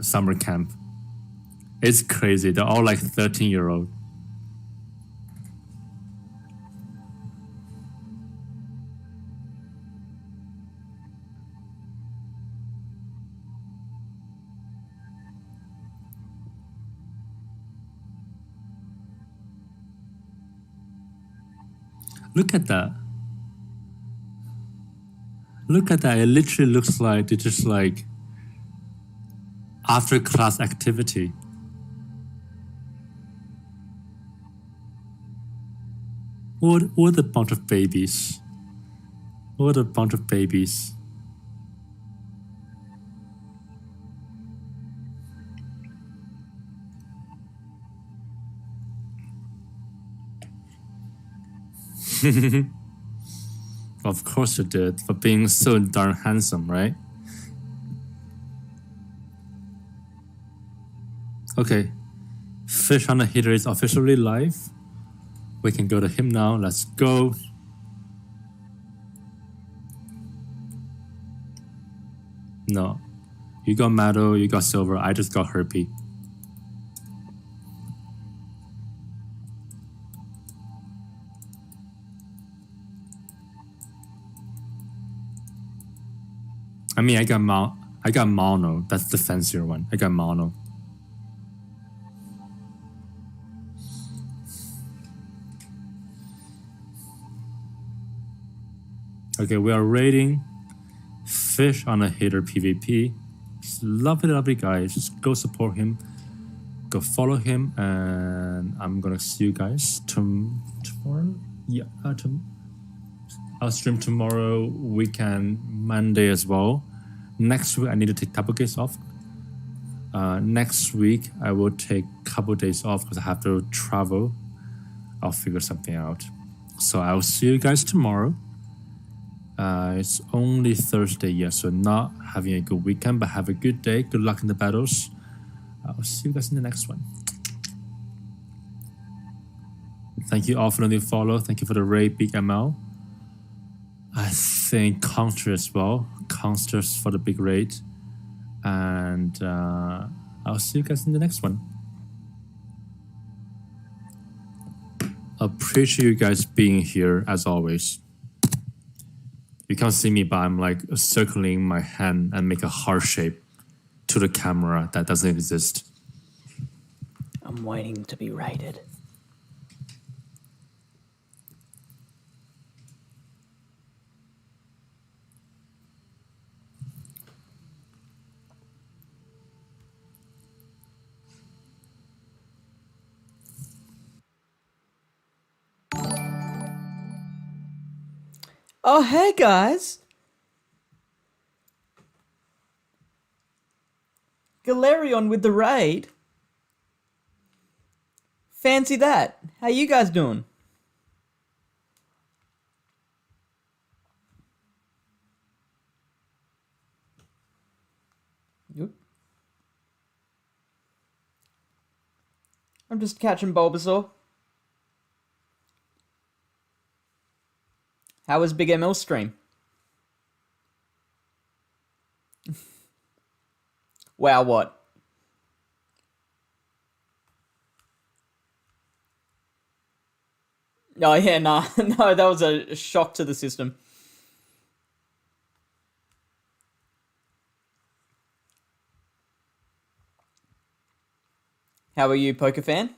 summer camp. It's crazy. They're all like 13-year-old. Look at that. Look at that. It literally looks like it's just like after class activity. What a bunch of babies. What a bunch of babies. Of course you did, for being so darn handsome, right? Okay, Fish on the Heater is officially live. We can go to him now. Let's go. No, you got metal, you got silver. I just got herpy. I mean, I got mono. That's the fancier one. I got mono. Okay, we are rating Fish on a Hitter PvP. He's lovely, lovely guy. Just go support him. Go follow him. And I'm going to see you guys tomorrow. Yeah, I'll stream tomorrow, weekend, Monday as well. Next week, I need to take a couple days off. Next week, I will take a couple days off because I have to travel. I'll figure something out. So I'll see you guys tomorrow. It's only Thursday, yes, so not having a good weekend, but have a good day. Good luck in the battles. I'll see you guys in the next one. Thank you all for the new follow. Thank you for the raid, Big ML. I think Conster as well. Consters for the big raid. And I'll see you guys in the next one. Appreciate you guys being here as always. You can't see me, but I'm like circling my hand and make a heart shape to the camera that doesn't exist. I'm waiting to be raided. Oh, hey guys! Galerion with the raid. Fancy that. How you guys doing? Yep. I'm just catching Bulbasaur. How was Big ML stream? Wow, what? Oh yeah, nah, no, that was a shock to the system. How are you, poker fan?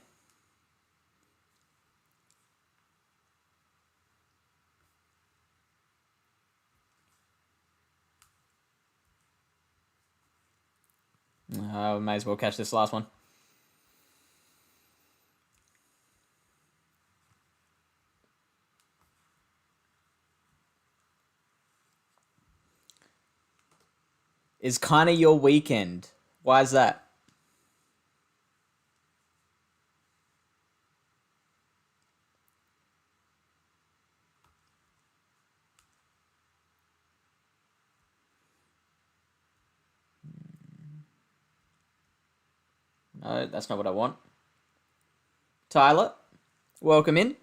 May as well catch this last one. Is kind of your weekend. Why is that? No, that's not what I want. Tyler, welcome in.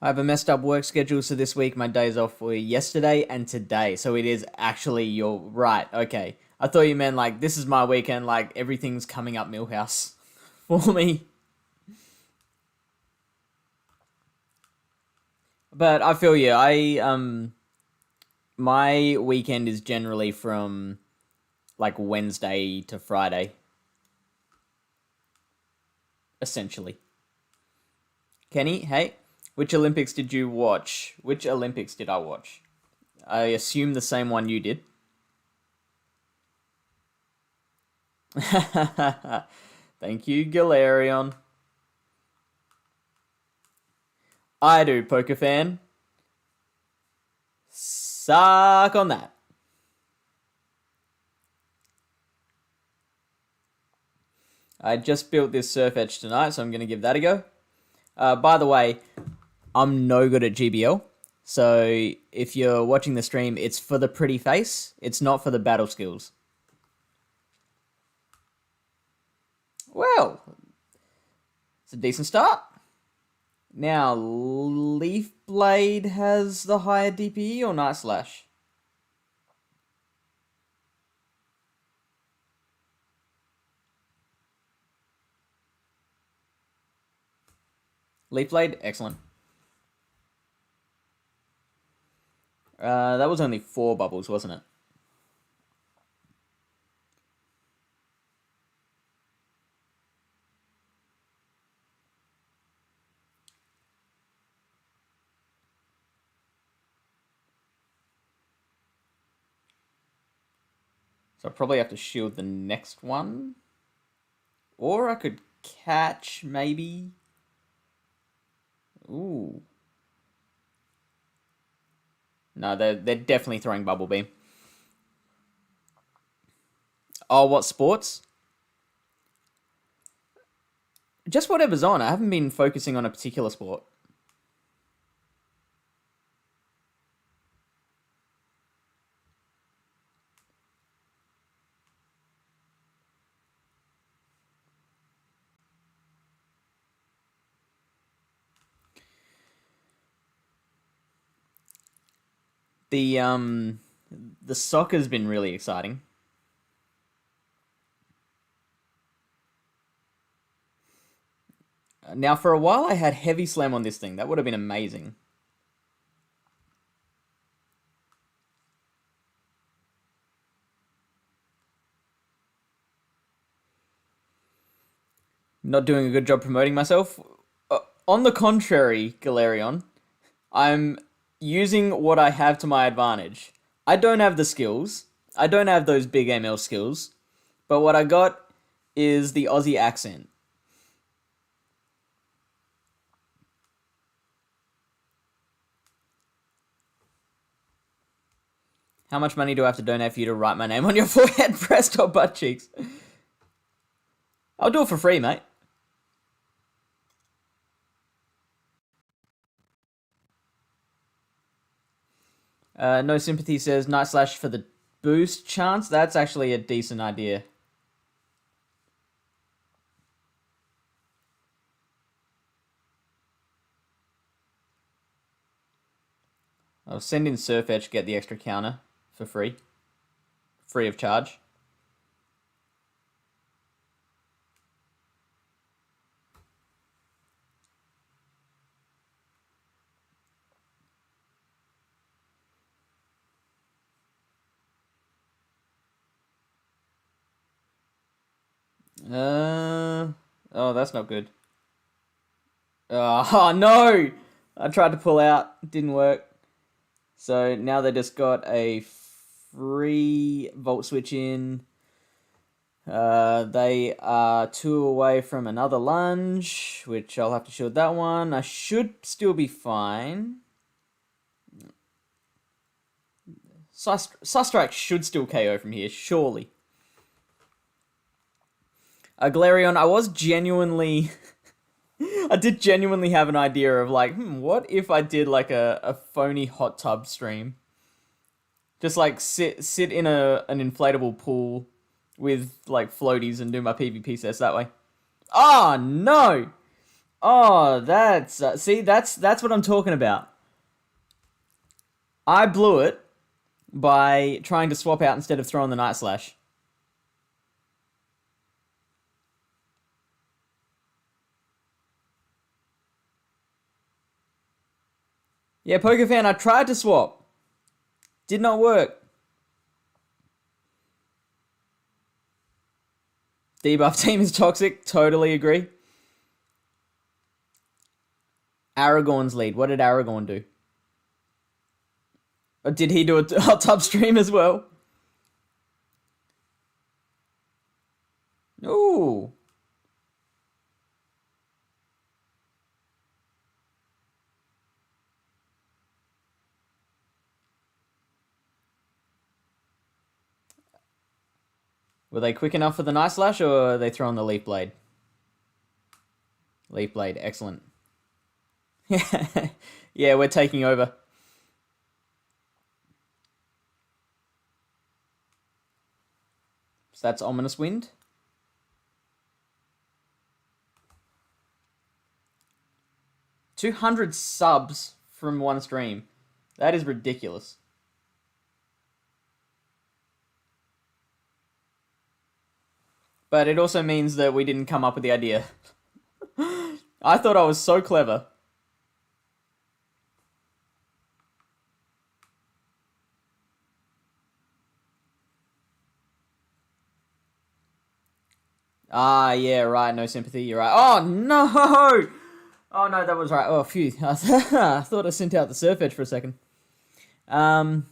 I have a messed up work schedule, so this week my days off were yesterday and today. So it is actually, you're right. Okay. I thought you meant like this is my weekend, like everything's coming up Millhouse for me. But I feel you. My weekend is generally from like Wednesday to Friday. Essentially. Kenny, hey, which Olympics did you watch? Which Olympics did I watch? I assume the same one you did. Thank you, Galarion. I do, poker fan. Suck on that. I just built this surf edge tonight, so I'm going to give that a go. By the way, I'm no good at GBL. So if you're watching the stream, it's for the pretty face. It's not for the battle skills. Well, it's a decent start. Now, Leaf Blade has the higher DPE or Night Slash? Leaf Blade, excellent. That was only 4 bubbles, wasn't it? So I probably have to shield the next one. Or I could catch, maybe. Ooh. No, they're definitely throwing Bubble Beam. Oh, what sports? Just whatever's on. I haven't been focusing on a particular sport. The soccer's been really exciting. Now, for a while, I had Heavy Slam on this thing. That would have been amazing. Not doing a good job promoting myself. On the contrary, Galarion, I'm using what I have to my advantage. I don't have the skills. I don't have those big ML skills. But what I got is the Aussie accent. How much money do I have to donate for you to write my name on your forehead, breast, or butt cheeks? I'll do it for free, mate. No Sympathy says Night Slash for the boost chance. That's actually a decent idea. I'll send in Surf Edge, get the extra counter for free. Free of charge. Oh, that's not good. Oh, no! I tried to pull out, didn't work. So now they just got a free Volt Switch in. They are 2 away from another lunge, which I'll have to shield that one. I should still be fine. Sustrike should still KO from here, surely. Galarion, I was genuinely... I did genuinely have an idea of like, what if I did like a phony hot tub stream? Just like sit in an inflatable pool with like floaties and do my PvP sets that way. Oh, no! Oh, that's see, that's what I'm talking about. I blew it by trying to swap out instead of throwing the Night Slash. Yeah, Poker Fan, I tried to swap. Did not work. Debuff team is toxic. Totally agree. Aragorn's lead. What did Aragorn do? Or did he do a hot tub stream as well? Ooh. Were they quick enough for the Night Slash, or are they throwing the Leaf Blade? Leaf Blade, excellent. Yeah, we're taking over. So that's Ominous Wind. $200 subs from one stream. That is ridiculous. But it also means that we didn't come up with the idea. I thought I was so clever. Ah, yeah, right. No sympathy. You're right. Oh, no! Oh, no, that was right. Oh, phew. I thought I sent out the surf edge for a second. What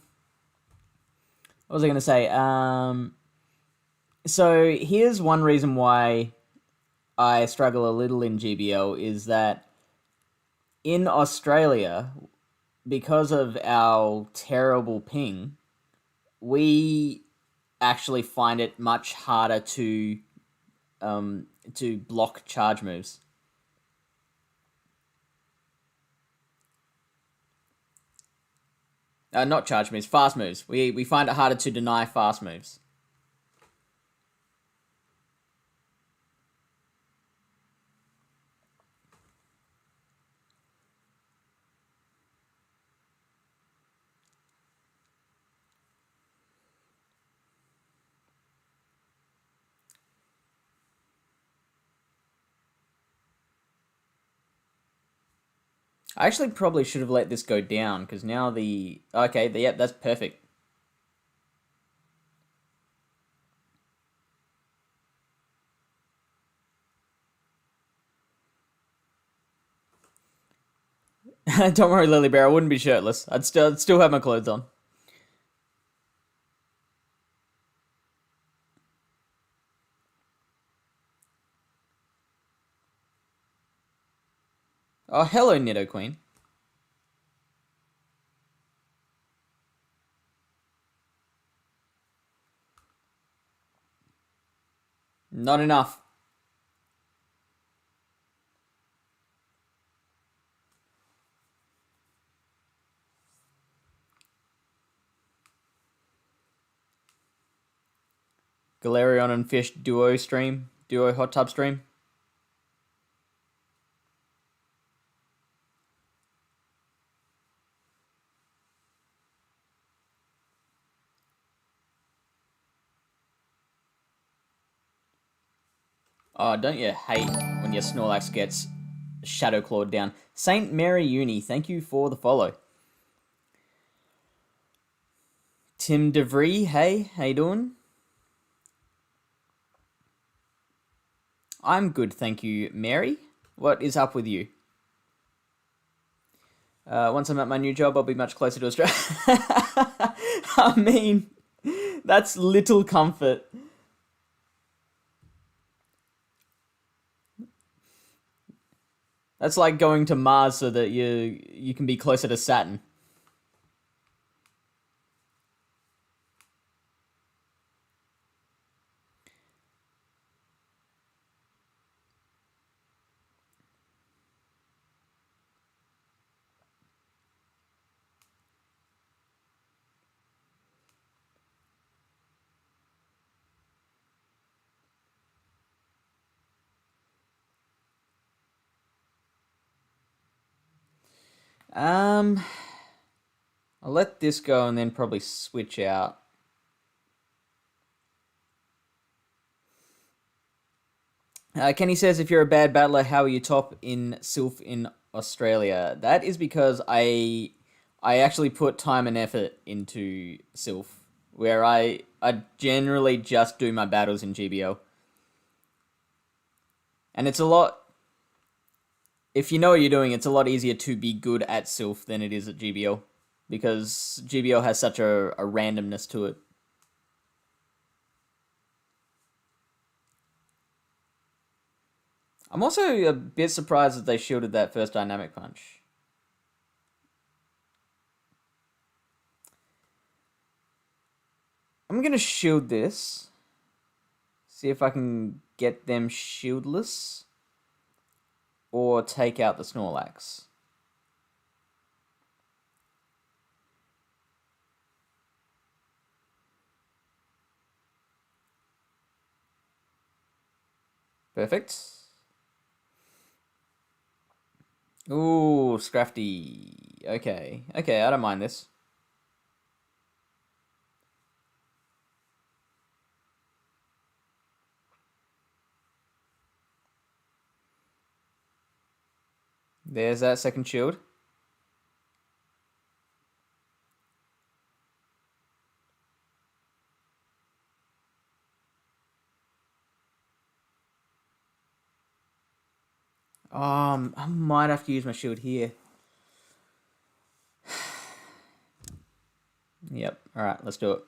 was I going to say? So here's one reason why I struggle a little in GBL is that in Australia, because of our terrible ping, we actually find it much harder to block charge moves. Not charge moves, fast moves. We find it harder to deny fast moves. I actually probably should have let this go down, because now the... Okay, yep, that's perfect. Don't worry, Lily Bear, I wouldn't be shirtless. I'd still have my clothes on. Oh, hello, Nido Queen. Not enough. Galarian and Fish duo stream. Duo hot tub stream. Oh, don't you hate when your Snorlax gets Shadow Clawed down? Saint Mary Uni, thank you for the follow. Tim DeVree, hey, how you doing? I'm good, thank you, Mary. What is up with you? Once I'm at my new job, I'll be much closer to Australia. I mean, that's little comfort. That's like going to Mars so that you can be closer to Saturn. I'll let this go and then probably switch out. Kenny says, if you're a bad battler, how are you top in Sylph in Australia? That is because I actually put time and effort into Sylph, where I generally just do my battles in GBL. And it's a lot... If you know what you're doing, it's a lot easier to be good at Sylph than it is at GBL. Because GBL has such a randomness to it. I'm also a bit surprised that they shielded that first dynamic punch. I'm going to shield this. See if I can get them shieldless. Or take out the Snorlax. Perfect. Ooh, Scrafty. Okay. Okay, I don't mind this. There's that second shield. I might have to use my shield here. Yep. Alright, let's do it.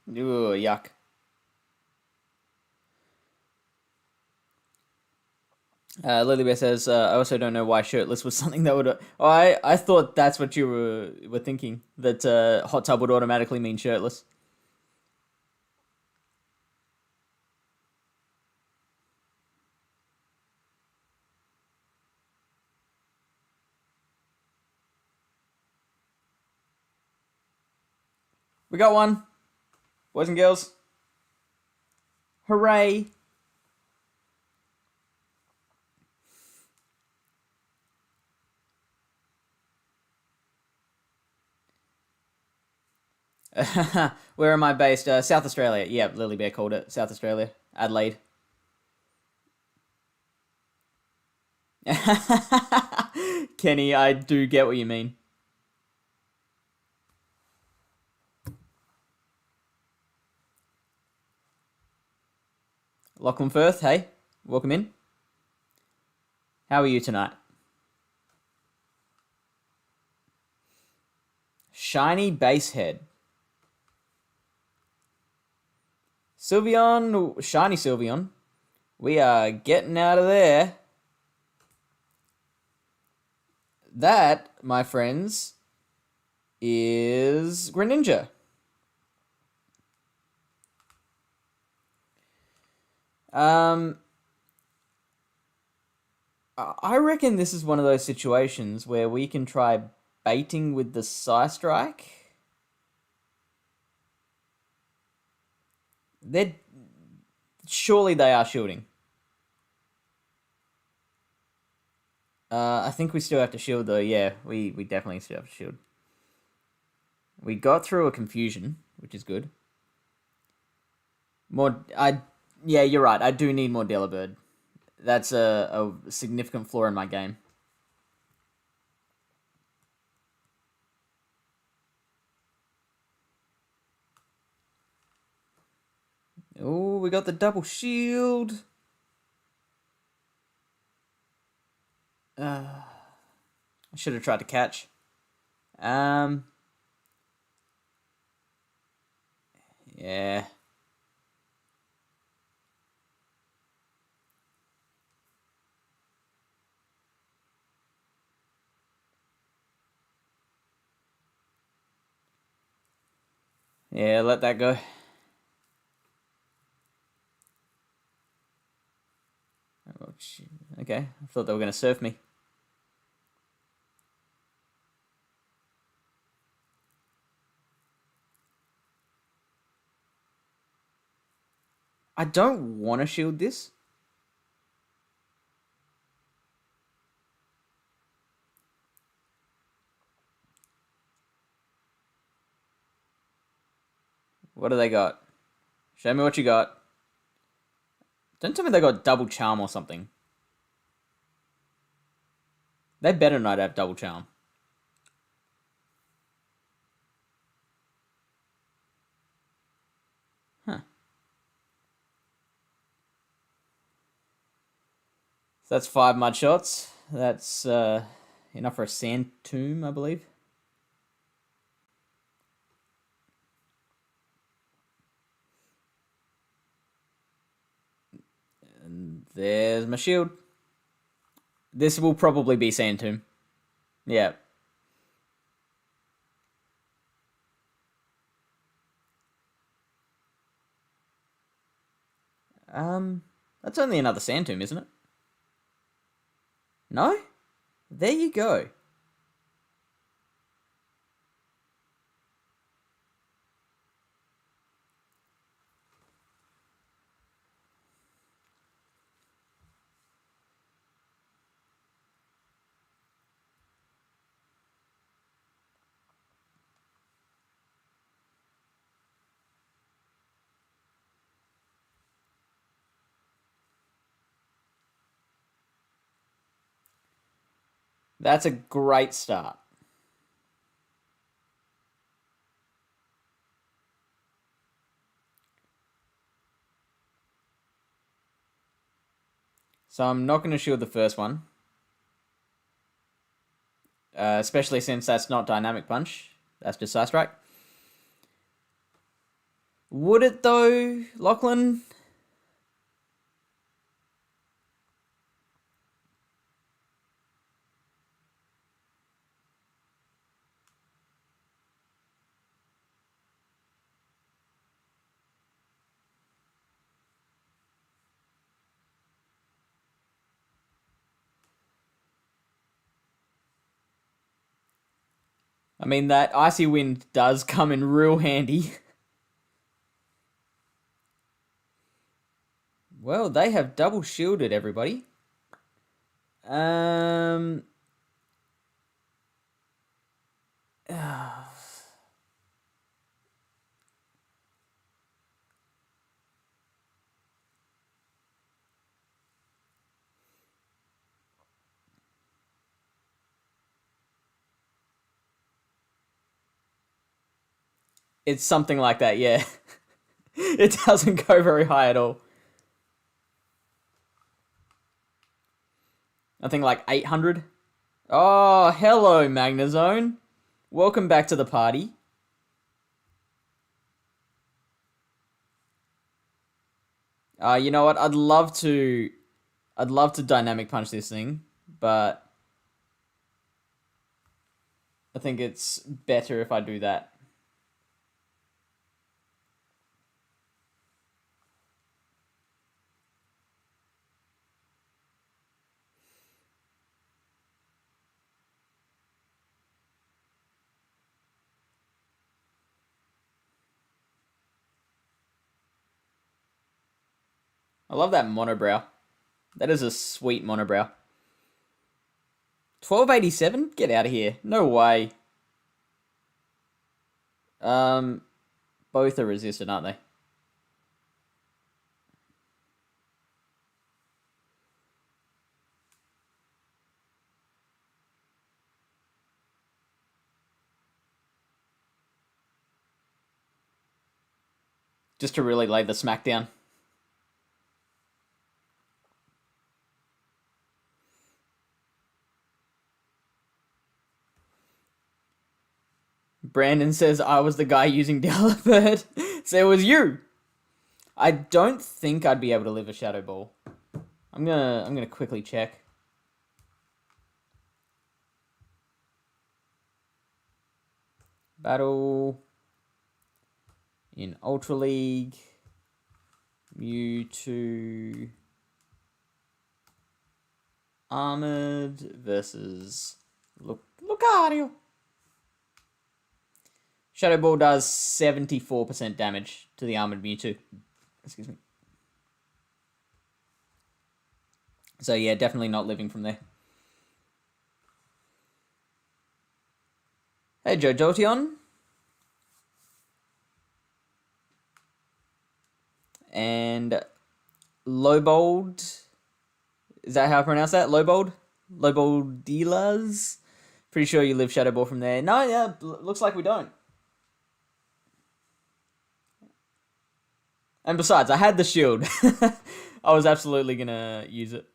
Ooh, yuck. Lily says, I also don't know why shirtless was something that would... Oh, I thought that's what you were thinking. That hot tub would automatically mean shirtless. We got one. Boys and girls. Hooray. Where am I based? South Australia. Yeah, Lily Bear called it. South Australia. Adelaide. Kenny, I do get what you mean. Lachlan Firth, hey, welcome in. How are you tonight? Shiny Basehead. Sylveon, shiny Sylveon. We are getting out of there. That, my friends, is Greninja. I reckon this is one of those situations where we can try baiting with the Psystrike. Surely they are shielding. I think we still have to shield though. Yeah, we definitely still have to shield. We got through a confusion, which is good. Yeah, you're right. I do need more Delibird. That's a significant flaw in my game. Oh, we got the double shield. I should have tried to catch. Yeah. Yeah, let that go. Oh, okay, I thought they were going to surf me. I don't want to shield this. What do they got? Show me what you got. Don't tell me they got double charm or something. They better not have double charm. Huh. So that's 5 mud shots. That's enough for a sand tomb, I believe. And there's my shield. This will probably be sand tomb. Yeah. That's only another sand tomb, isn't it? No? There you go. That's a great start. So I'm not going to shield the first one. Especially since that's not Dynamic Punch. That's just Side Strike. Would it though, Lachlan? I mean, that Icy Wind does come in real handy. Well, they have double shielded everybody. It's something like that, yeah. It doesn't go very high at all. I think like 800. Oh, hello, Magnazone. Welcome back to the party. You know what? I'd love to dynamic punch this thing, but I think it's better if I do that. I love that monobrow. That is a sweet monobrow. 1287? Get out of here. No way. Both are resistant, aren't they? Just to really lay the smackdown. Brandon says I was the guy using Delibird. So it was you. I don't think I'd be able to live a Shadow Ball. I'm gonna quickly check. Battle. in Ultra League. Mewtwo Armored versus Lucario. Shadow Ball does 74% damage to the Armored Mewtwo. Excuse me. So yeah, definitely not living from there. Hey, Joe Jolteon. And Lobold. Is that how I pronounce that? Lobold? Loboldilas? Pretty sure you live Shadow Ball from there. No, yeah, looks like we don't. And besides, I had the shield. I was absolutely going to use it.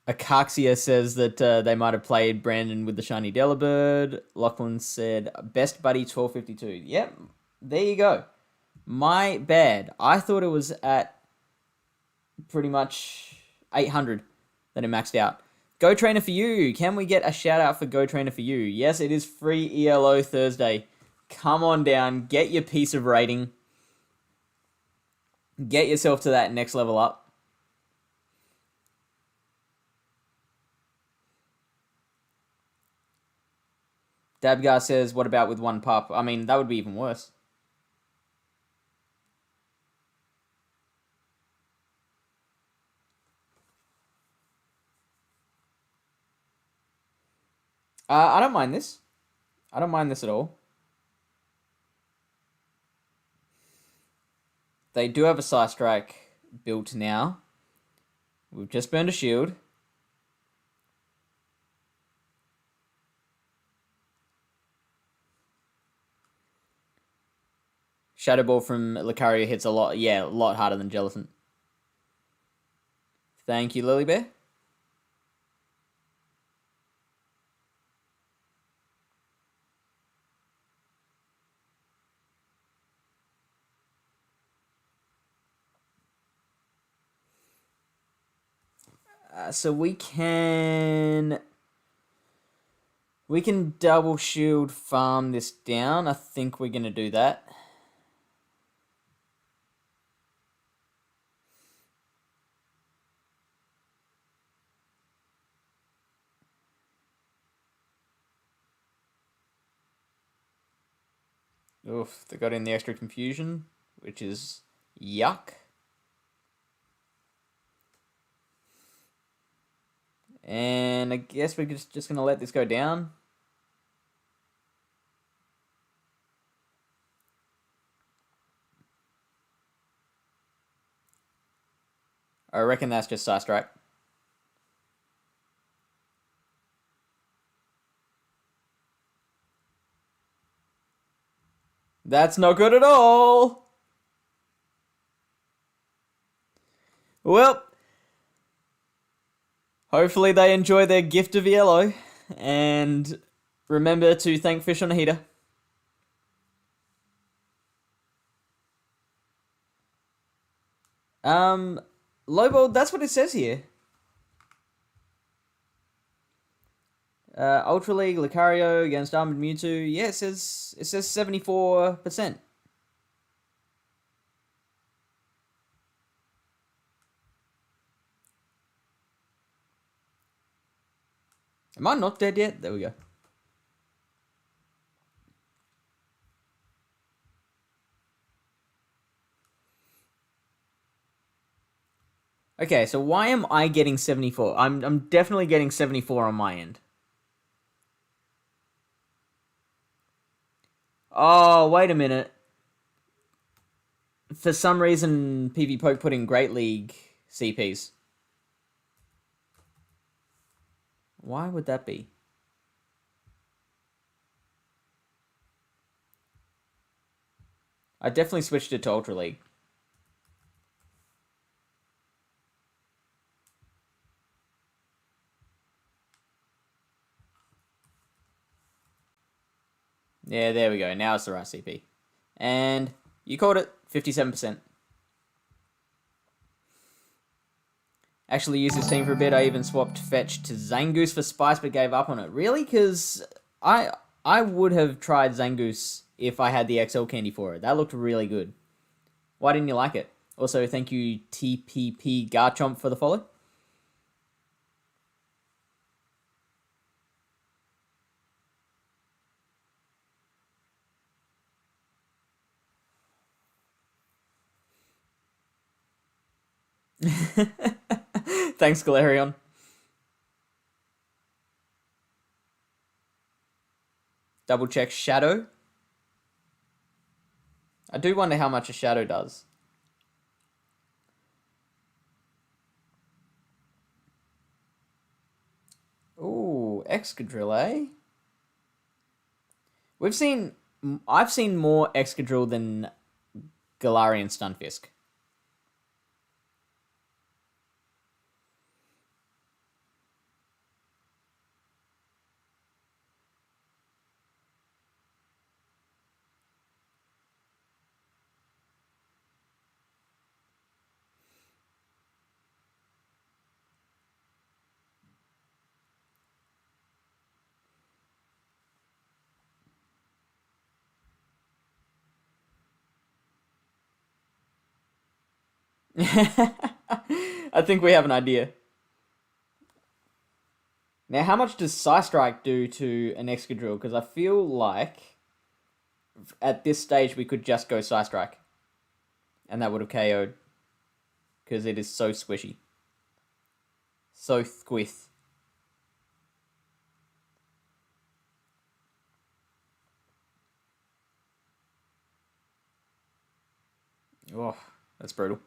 Akaxia says that they might have played Brandon with the shiny Delibird. Lachlan said, best buddy 1252. Yep, there you go. My bad. I thought it was at pretty much 800 that it maxed out. Go Trainer for you. Can we get a shout out for Go Trainer for you? Yes, it is free ELO Thursday. Come on down. Get your piece of rating. Get yourself to that next level up. Dabgar says, what about with one pup? I mean, that would be even worse. I don't mind this. I don't mind this at all. They do have a Psy Strike built now. We've just burned a shield. Shadow Ball from Lucario hits a lot harder than Gelatin. Thank you, Lily Bear. So we can double shield farm this down. I think we're going to do that. Oof, they got in the extra confusion, which is yuck. And I guess we're just going to let this go down. I reckon that's just Psy Strike. That's not good at all. Well, hopefully they enjoy their gift of yellow. And remember to thank Fish on a Heater. Lobo, that's what it says here. Ultra League, Lucario against Armored Mewtwo. Yeah, it says 74%. Am I not dead yet? There we go. Okay, so why am I getting 74? I'm definitely getting 74 on my end. Oh, wait a minute. For some reason, PV Poke put in Great League CPs. Why would that be? I definitely switched it to Ultra League. Yeah, there we go. Now it's the right CP. And you called it 57%. Actually used this team for a bit. I even swapped Fetch to Zangoose for Spice, but gave up on it. Really? Because I would have tried Zangoose if I had the XL candy for it. That looked really good. Why didn't you like it? Also, thank you TPP Garchomp for the follow. Thanks, Galarion. Double check Shadow. I do wonder how much a Shadow does. Ooh, Excadrill, eh? I've seen more Excadrill than Galarian Stunfisk. I think we have an idea. Now, how much does Psystrike do to an Excadrill? Because I feel like at this stage we could just go Psystrike. And that would have KO'd. Because it is so squishy. So squith. Oh, that's brutal.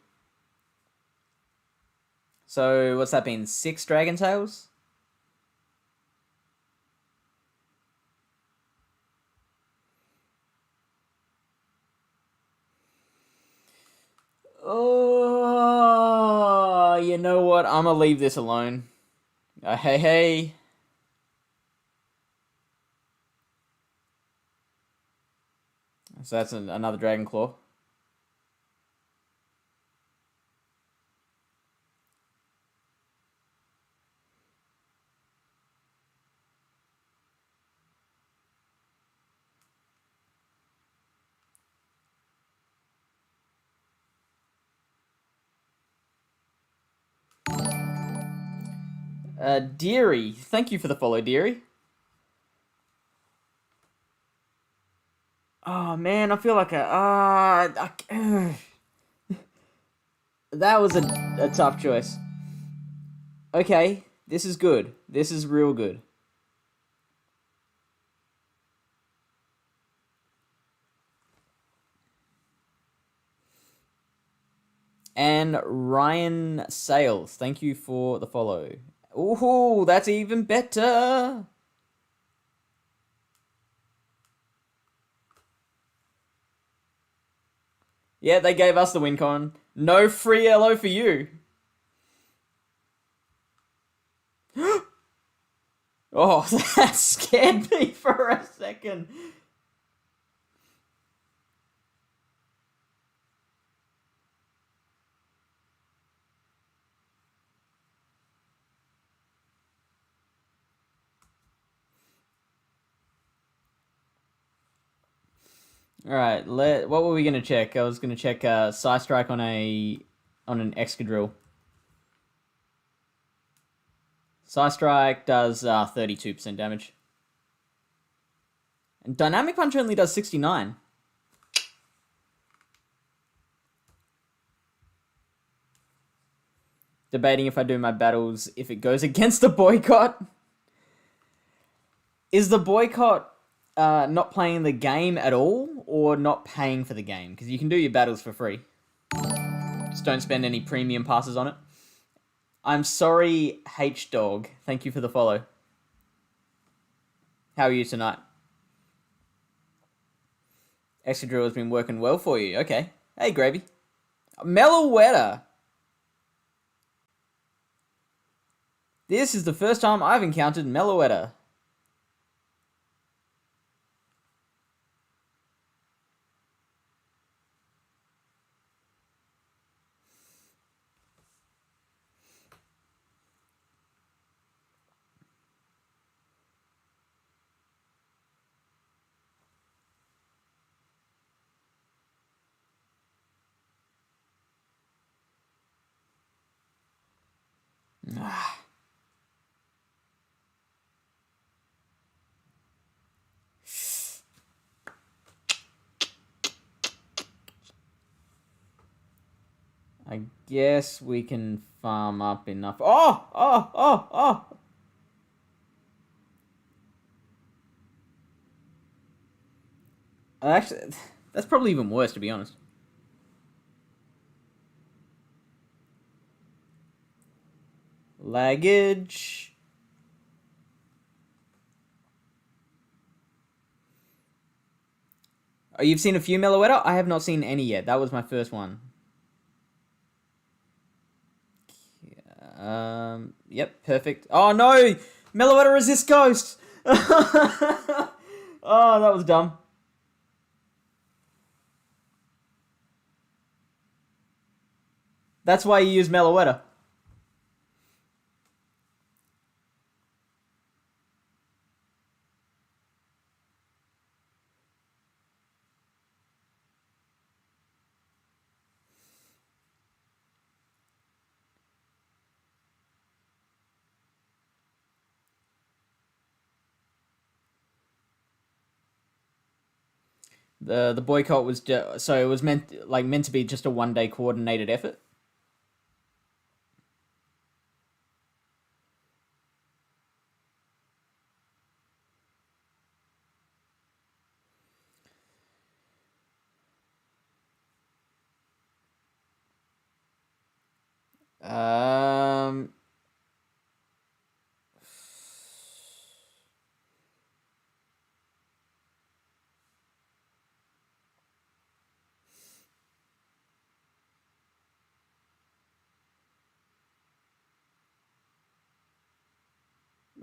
So, what's that been? 6 Dragon Tails? Oh, you know what? I'm gonna leave this alone. Hey. So that's another Dragon Claw. Deary, thank you for the follow, Deary. Oh man, I feel like that was a tough choice. Okay, this is good. This is real good. And Ryan Sales, thank you for the follow. Ooh, that's even better. Yeah, they gave us the win con. No free ELO for you. Oh, that scared me for a second. All right, what were we gonna check? I was gonna check Psystrike on an Excadrill. Psystrike does 32% damage, and Dynamic Punch only does 69. Debating if I do my battles if it goes against the boycott. Is the boycott not playing the game at all, or not paying for the game? Because you can do your battles for free. Just don't spend any premium passes on it. I'm sorry, H-Dog. Thank you for the follow. How are you tonight? Excadrill has been working well for you. Okay. Hey, Gravy. Meloetta. This is the first time I've encountered Meloetta. I guess we can farm up enough. Oh! Actually, that's probably even worse, to be honest. Laggage. Oh, you've seen a few Meloetta? I have not seen any yet. That was my first one. Yep, perfect. Oh no! Meloetta resist ghost! Oh, that was dumb. That's why you use Meloetta. The boycott was so it was meant to be just a 1 day coordinated effort. Um.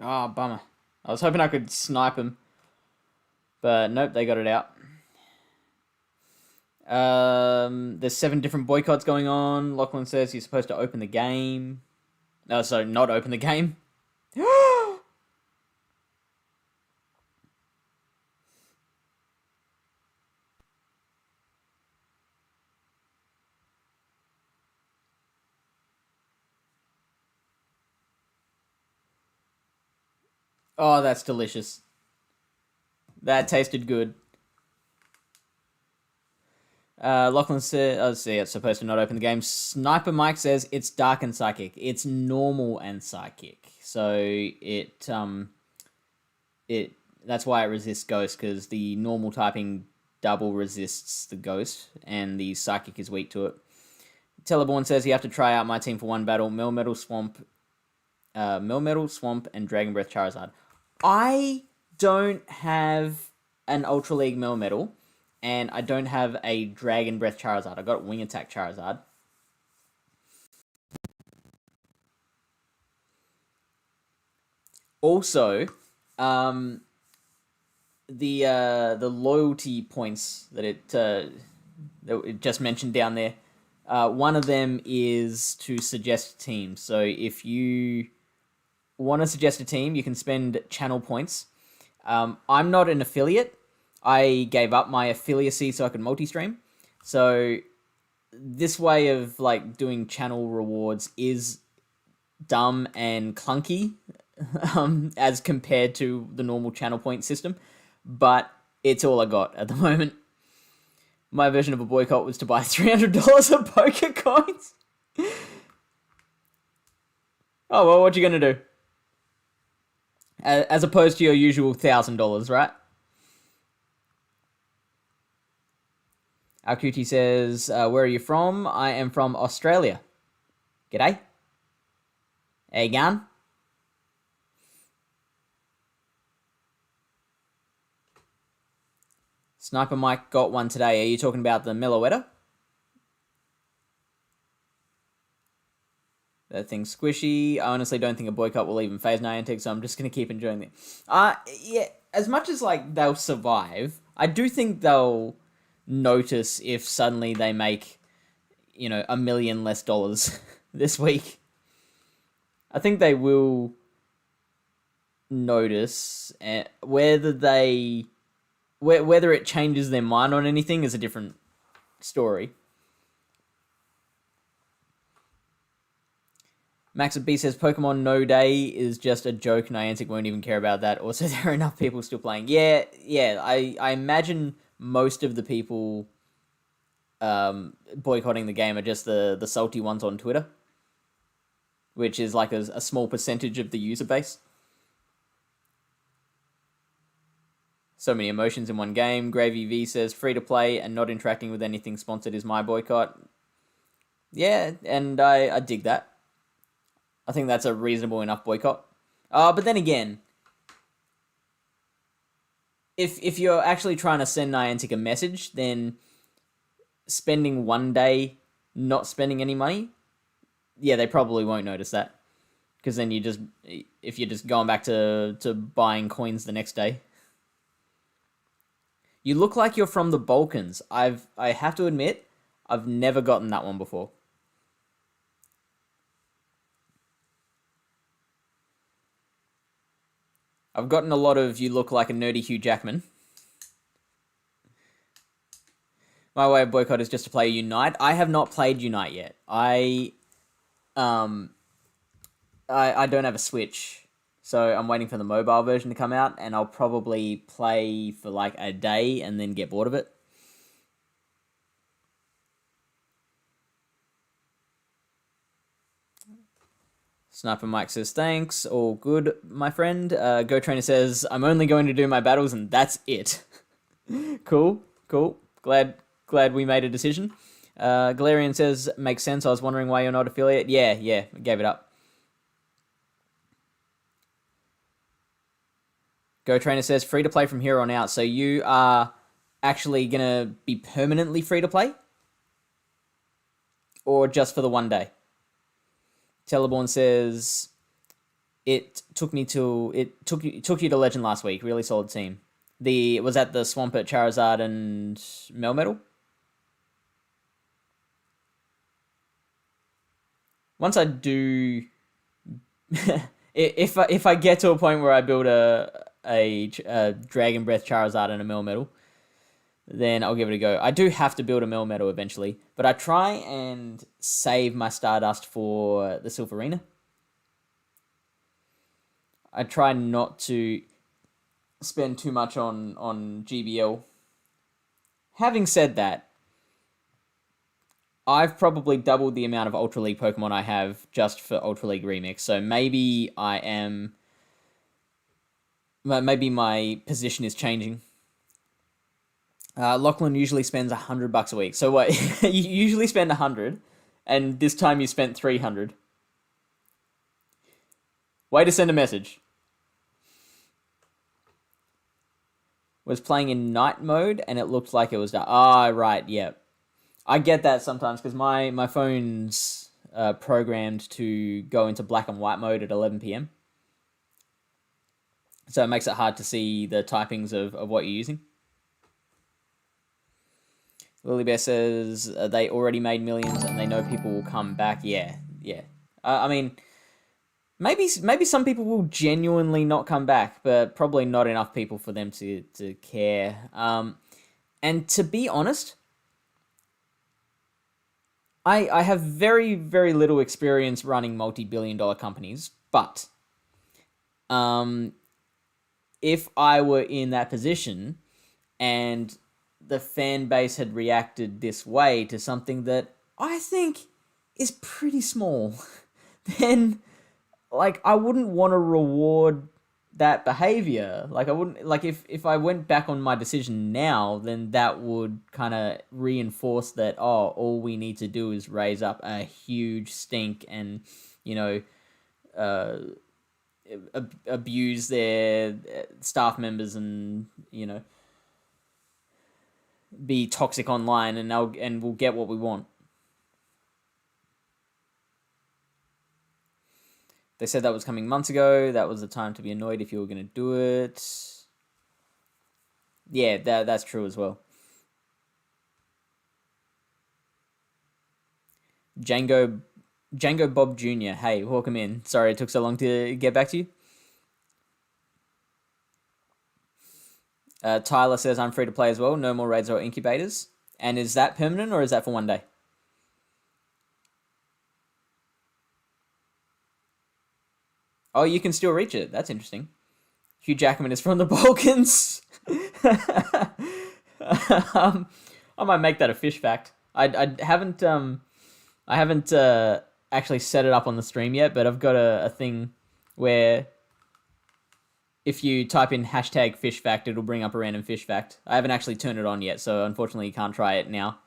Oh, bummer. I was hoping I could snipe him, but nope, they got it out. There's 7 different boycotts going on. Lachlan says you're supposed to open the game. No, sorry, not open the game. Oh, that's delicious. That tasted good. Lachlan says, oh, see, it's supposed to not open the game. Sniper Mike says it's dark and psychic. It's normal and psychic. So that's why it resists ghost, because the normal typing double resists the ghost, and the psychic is weak to it. Teleborn says you have to try out my team for one battle: Melmetal, Swamp, and Dragon Breath Charizard. I don't have an Ultra League Melmetal, and I don't have a Dragon Breath Charizard. I got Wing Attack Charizard. Also, the loyalty points that it just mentioned down there. One of them is to suggest teams. So if you want to suggest a team, you can spend channel points. I'm not an affiliate. I gave up my affiliacy so I could multi-stream. So this way of doing channel rewards is dumb and clunky as compared to the normal channel point system, but it's all I got at the moment. My version of a boycott was to buy $300 of poker coins. Oh, well, what you gonna do? As opposed to your usual $1,000, right? Our QT says, where are you from? I am from Australia. G'day. How you going? Sniper Mike got one today. Are you talking about the Meloetta? That thing's squishy. I honestly don't think a boycott will even phase Niantic, so I'm just going to keep enjoying it. Yeah, as much as they'll survive, I do think they'll notice if suddenly they make, $1 million less this week. I think they will notice, whether it changes their mind on anything is a different story. Max B says Pokemon No Day is just a joke. Niantic won't even care about that. Also, there are enough people still playing. Yeah. I imagine most of the people boycotting the game are just the salty ones on Twitter, which is like a small percentage of the user base. So many emotions in one game. Gravy V says, free to play and not interacting with anything sponsored is my boycott. Yeah, and I dig that. I think that's a reasonable enough boycott. But then again, if you're actually trying to send Niantic a message, then spending one day not spending any money, yeah, they probably won't notice that. Because then if you're just going back to buying coins the next day. You look like you're from the Balkans. I have to admit, I've never gotten that one before. I've gotten a lot of you look like a nerdy Hugh Jackman. My way of boycott is just to play Unite. I have not played Unite yet. I don't have a Switch, so I'm waiting for the mobile version to come out, and I'll probably play for like a day and then get bored of it. Sniper Mike says, thanks, all good, my friend. Go Trainer says, I'm only going to do my battles and that's it. Cool. Glad we made a decision. Galarian says, makes sense. I was wondering why you're not affiliate. Yeah, I gave it up. Go Trainer says, free to play from here on out. So you are actually going to be permanently free to play? Or just for the one day? Teleborn says, it took you to Legend last week. Really solid team. Was that the Swampert, Charizard, and Melmetal? Once I do, if I get to a point where I build a Dragon Breath, Charizard, and a Melmetal, then I'll give it a go. I do have to build a Melmetal eventually, but I try and save my Stardust for the Silpharina. I try not to spend too much on GBL. Having said that, I've probably doubled the amount of Ultra League Pokemon I have just for Ultra League Remix, so maybe maybe my position is changing. Lachlan usually spends $100 a week. So what? You usually spend 100, and this time you spent 300. Way to send a message. Was playing in night mode, and it looked like it was dark. Right, yeah. I get that sometimes, because my phone's programmed to go into black and white mode at 11 p.m. So it makes it hard to see the typings of what you're using. Lily Bear says they already made millions and they know people will come back. Yeah. I mean, maybe some people will genuinely not come back, but probably not enough people for them to care. And to be honest, I have very, very little experience running multi-billion-dollar companies, but if I were in that position and the fan base had reacted this way to something that I think is pretty small, then I wouldn't want to reward that behavior. I wouldn't, if I went back on my decision now, then that would kind of reinforce that, all we need to do is raise up a huge stink and, abuse their staff members and, be toxic online, and we'll get what we want. They said that was coming months ago. That was the time to be annoyed if you were going to do it. Yeah, that's true as well. Django Bob Jr. Hey, welcome in. Sorry it took so long to get back to you. Tyler says, I'm free to play as well. No more raids or incubators. And is that permanent or is that for one day? Oh, you can still reach it. That's interesting. Hugh Jackman is from the Balkans. I might make that a fish fact. I haven't actually set it up on the stream yet, but I've got a thing where if you type in hashtag fish fact, it'll bring up a random fish fact. I haven't actually turned it on yet, so unfortunately you can't try it now.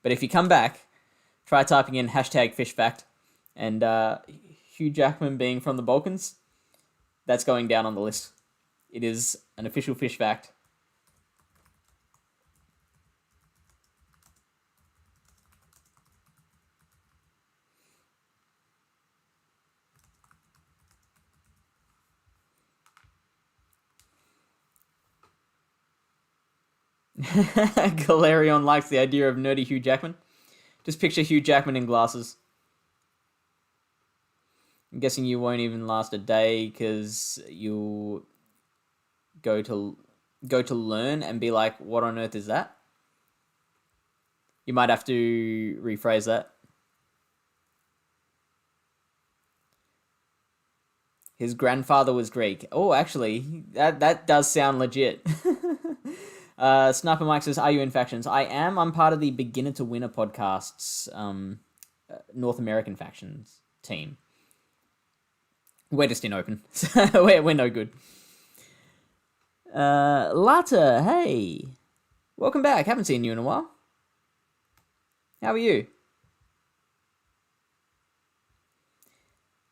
But if you come back, try typing in hashtag fish fact, and Hugh Jackman being from the Balkans, that's going down on the list. It is an official fish fact. Galerion likes the idea of nerdy Hugh Jackman. Just picture Hugh Jackman in glasses. I'm guessing you won't even last a day because you'll go to learn and be like, what on earth is that? You might have to rephrase that. His grandfather was Greek. Oh, actually, that does sound legit. Sniper Mike says, are you in factions? I am. I'm part of the Beginner to Winner podcast's North American factions team. We're just in open. we're no good. Lata, hey. Welcome back. Haven't seen you in a while. How are you?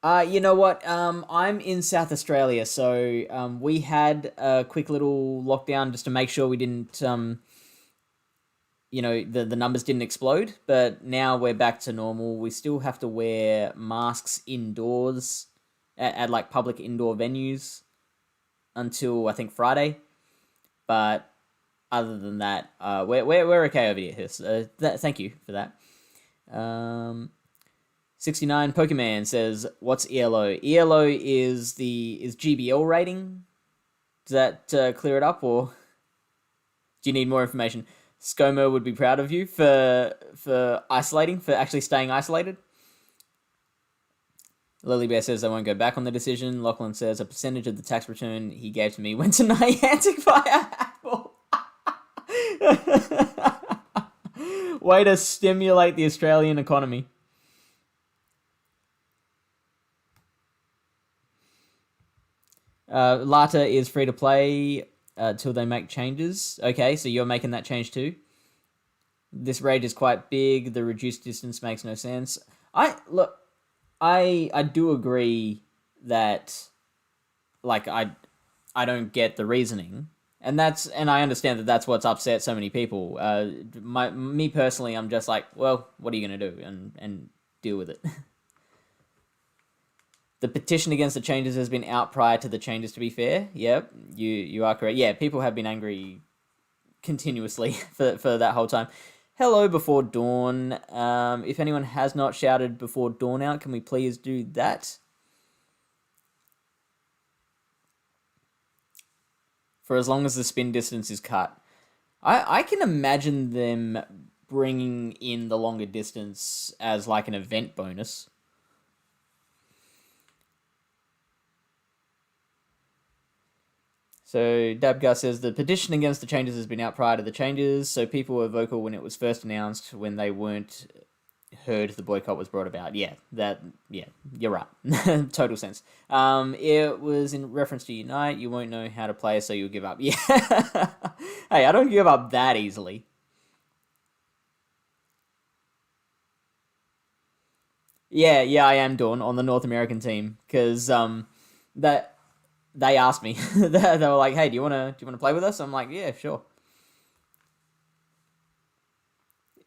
You know what? I'm in South Australia, so we had a quick little lockdown just to make sure we didn't, the numbers didn't explode. But now we're back to normal. We still have to wear masks indoors at like public indoor venues until I think Friday. But other than that, we're okay over here. So, thank you for that. 69 Pokemon says, what's ELO? ELO is GBL rating. Does that clear it up, or do you need more information? ScoMo would be proud of you for isolating, for actually staying isolated. Lily Bear says, I won't go back on the decision. Lachlan says, a percentage of the tax return he gave to me went to Niantic via Apple. Way to stimulate the Australian economy. Lata is free to play till they make changes. Okay, so you're making that change too. This raid is quite big. The reduced distance makes no sense. I do agree that, like, I don't get the reasoning, and I understand that that's what's upset so many people. Me personally, I'm just like, well, what are you gonna do, and deal with it. The petition against the changes has been out prior to the changes, to be fair. Yep, you are correct. Yeah, people have been angry continuously for that whole time. Hello before dawn. If anyone has not shouted before dawn out, can we please do that? For as long as the spin distance is cut. I can imagine them bringing in the longer distance as like an event bonus. So Dabgar says the petition against the changes has been out prior to the changes, so people were vocal when it was first announced. When they weren't heard, the boycott was brought about. Yeah, you're right. Total sense. It was in reference to Unite. You won't know how to play, so you'll give up. Yeah. Hey, I don't give up that easily. Yeah, I am Dawn on the North American team because that. They asked me. They were like, "Hey, do you wanna play with us?" I'm like, "Yeah, sure."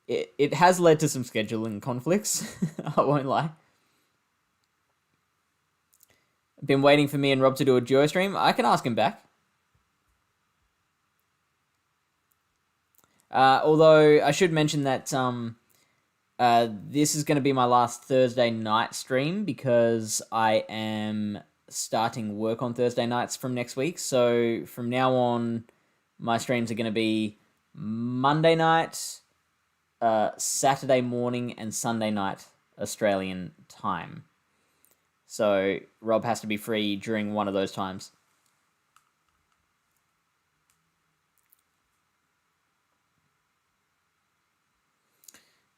It has led to some scheduling conflicts. I won't lie. Been waiting for me and Rob to do a duo stream. I can ask him back. Although I should mention that this is going to be my last Thursday night stream because I am starting work on Thursday nights from next week. So from now on, my streams are going to be Monday night, Saturday morning, and Sunday night Australian time. So Rob has to be free during one of those times.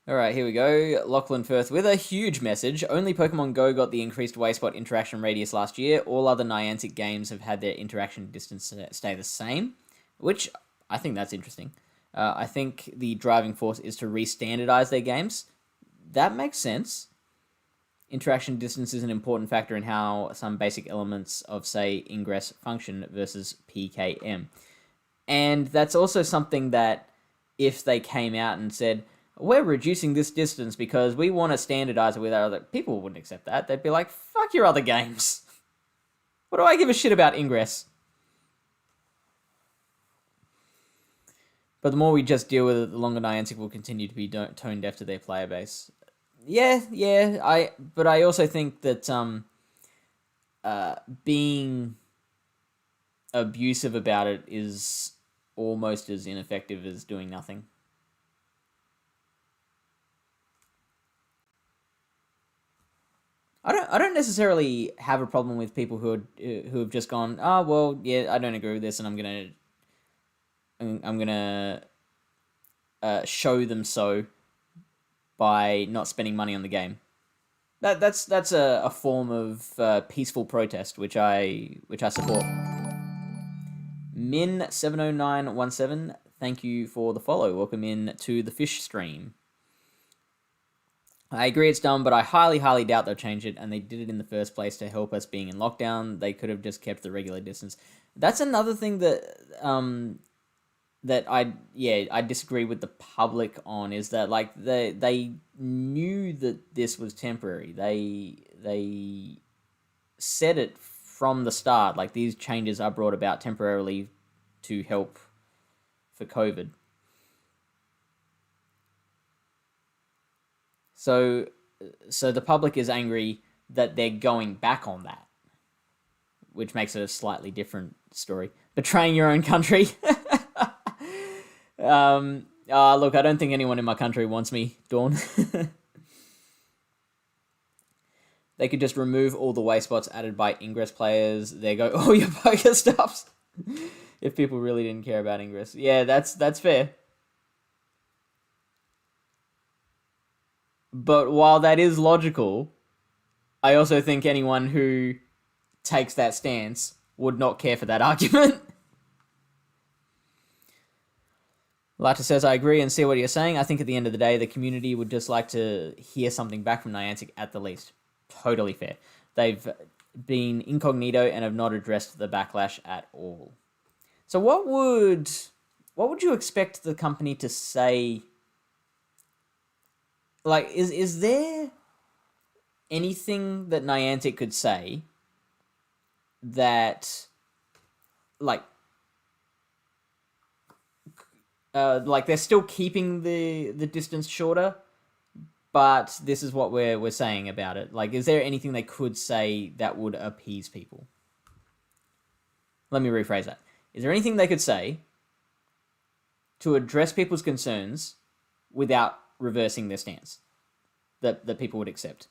All right, here we go. Lachlan Firth with a huge message. Only Pokemon Go got the increased Wayspot interaction radius last year. All other Niantic games have had their interaction distance stay the same, which I think that's interesting. I think the driving force is to re-standardize their games. That makes sense. Interaction distance is an important factor in how some basic elements of, say, ingress function versus PKM. And that's also something that if they came out and said, we're reducing this distance because we want to standardize it with our other... People wouldn't accept that. They'd be like, fuck your other games. What do I give a shit about ingress? But the more we just deal with it, the longer Niantic will continue to be tone deaf to their player base. Yeah, but I also think that being abusive about it is almost as ineffective as doing nothing. I don't necessarily have a problem with people who have just gone, oh well, yeah, I don't agree with this, and I'm gonna show them so by not spending money on the game. That's a form of peaceful protest, which I support. Min70917, thank you for the follow. Welcome in to the fish stream. I agree it's dumb, but I highly, highly doubt they'll change it, and they did it in the first place to help us being in lockdown. They could have just kept the regular distance. That's another thing that I disagree with the public on, is that like they knew that this was temporary. They said it from the start, like these changes are brought about temporarily to help for COVID. So the public is angry that they're going back on that, which makes it a slightly different story. Betraying your own country. Look, I don't think anyone in my country wants me, Dawn. They could just remove all the way spots added by Ingress players. There go all your poker stuffs. If people really didn't care about Ingress. Yeah, that's fair. But while that is logical, I also think anyone who takes that stance would not care for that argument. Lata says, I agree and see what you're saying. I think at the end of the day, the community would just like to hear something back from Niantic at the least. Totally fair. They've been incognito and have not addressed the backlash at all. So what would you expect the company to say? Like, is there anything that Niantic could say that, like they're still keeping the distance shorter, but this is what we're saying about it? Like, is there anything they could say that would appease people? Let me rephrase that. Is there anything they could say to address people's concerns without reversing their stance that people would accept?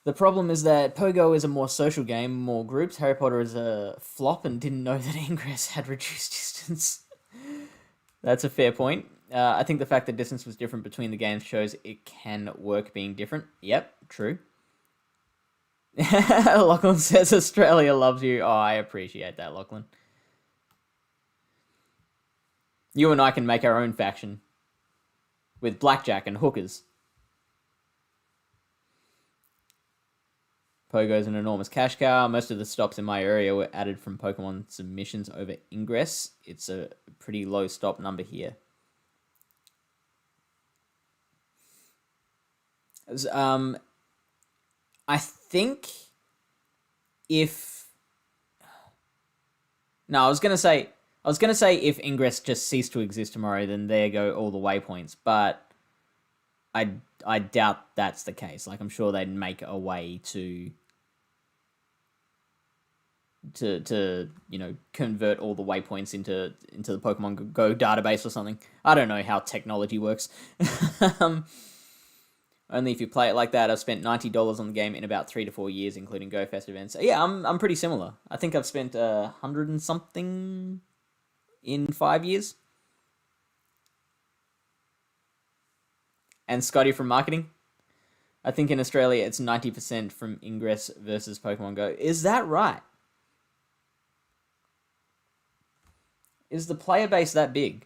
The problem is that Pogo is a more social game, more groups. Harry Potter is a flop and didn't know that Ingress had reduced distance. That's a fair point. I think the fact that distance was different between the games shows it can work being different. Yep, true. Lachlan says Australia loves you. Oh, I appreciate that, Lachlan. You and I can make our own faction with blackjack and hookers. Pogo's an enormous cash cow. Most of the stops in my area were added from Pokemon submissions over Ingress. It's a pretty low stop number here. I think if... No, I was going to say if Ingress just ceased to exist tomorrow, then there go all the waypoints. But I doubt that's the case. Like, I'm sure they'd make a way to convert all the waypoints into the Pokemon Go database or something. I don't know how technology works. Only if you play it like that. I've spent $90 on the game in about 3 to 4 years, including Go Fest events. Yeah, I'm pretty similar. I think I've spent 100 and something in 5 years. and Scotty from marketing. I think in Australia it's 90% from Ingress versus Pokemon Go. Is that right? Is the player base that big?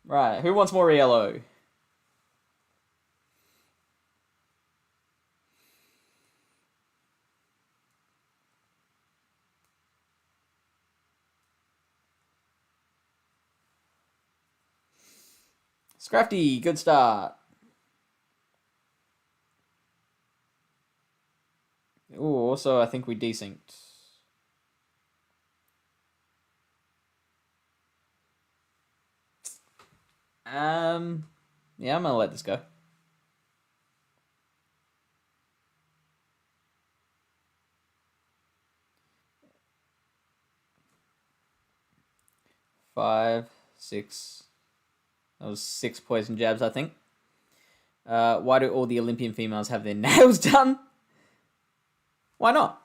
Right, who wants more ELO? Scrafty, good start. Ooh, also I think we desynced. Yeah, I'm gonna let this go. Five, six. That was 6 poison jabs, I think. Why do all the Olympian females have their nails done? Why not?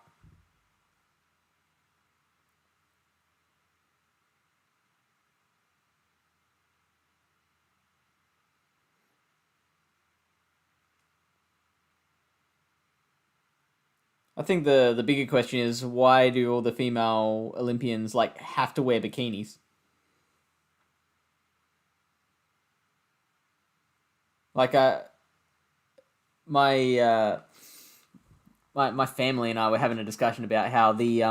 I think the bigger question is, why do all the female Olympians like have to wear bikinis? Like my my family and I were having a discussion about how the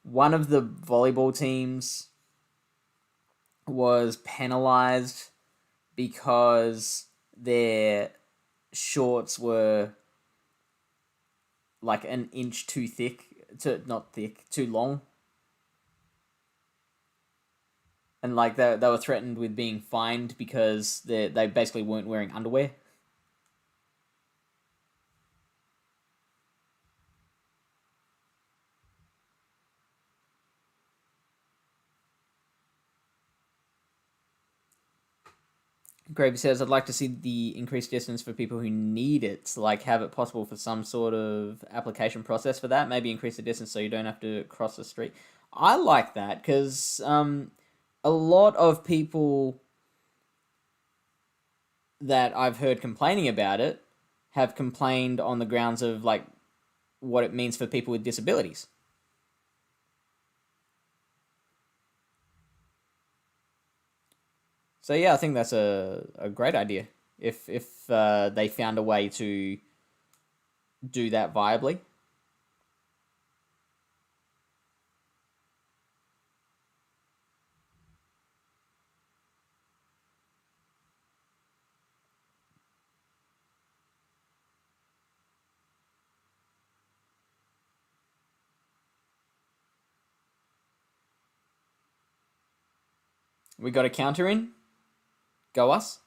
one of the volleyball teams was penalized because their shorts were like an inch too thick, too long. And like they were threatened with being fined because they basically weren't wearing underwear. Gravy says, I'd like to see the increased distance for people who need it, like have it possible for some sort of application process for that. Maybe increase the distance so you don't have to cross the street. I like that because a lot of people that I've heard complaining about it have complained on the grounds of like what it means for people with disabilities. So yeah, I think that's a great idea. If they found a way to do that viably. We got a counter in. Go us.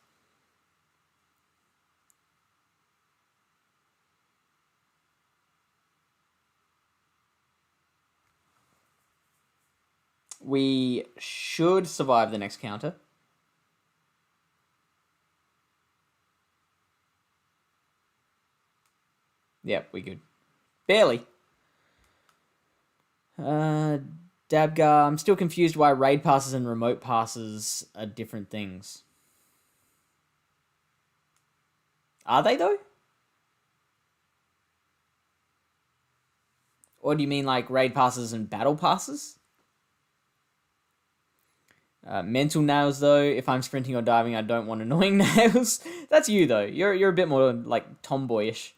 We should survive the next counter. Yep, we good. Barely. Dabgar, I'm still confused why raid passes and remote passes are different things. Are they though? Or do you mean like raid passes and battle passes? Mental nails though, if I'm sprinting or diving, I don't want annoying nails. That's you though. You're a bit more like tomboyish.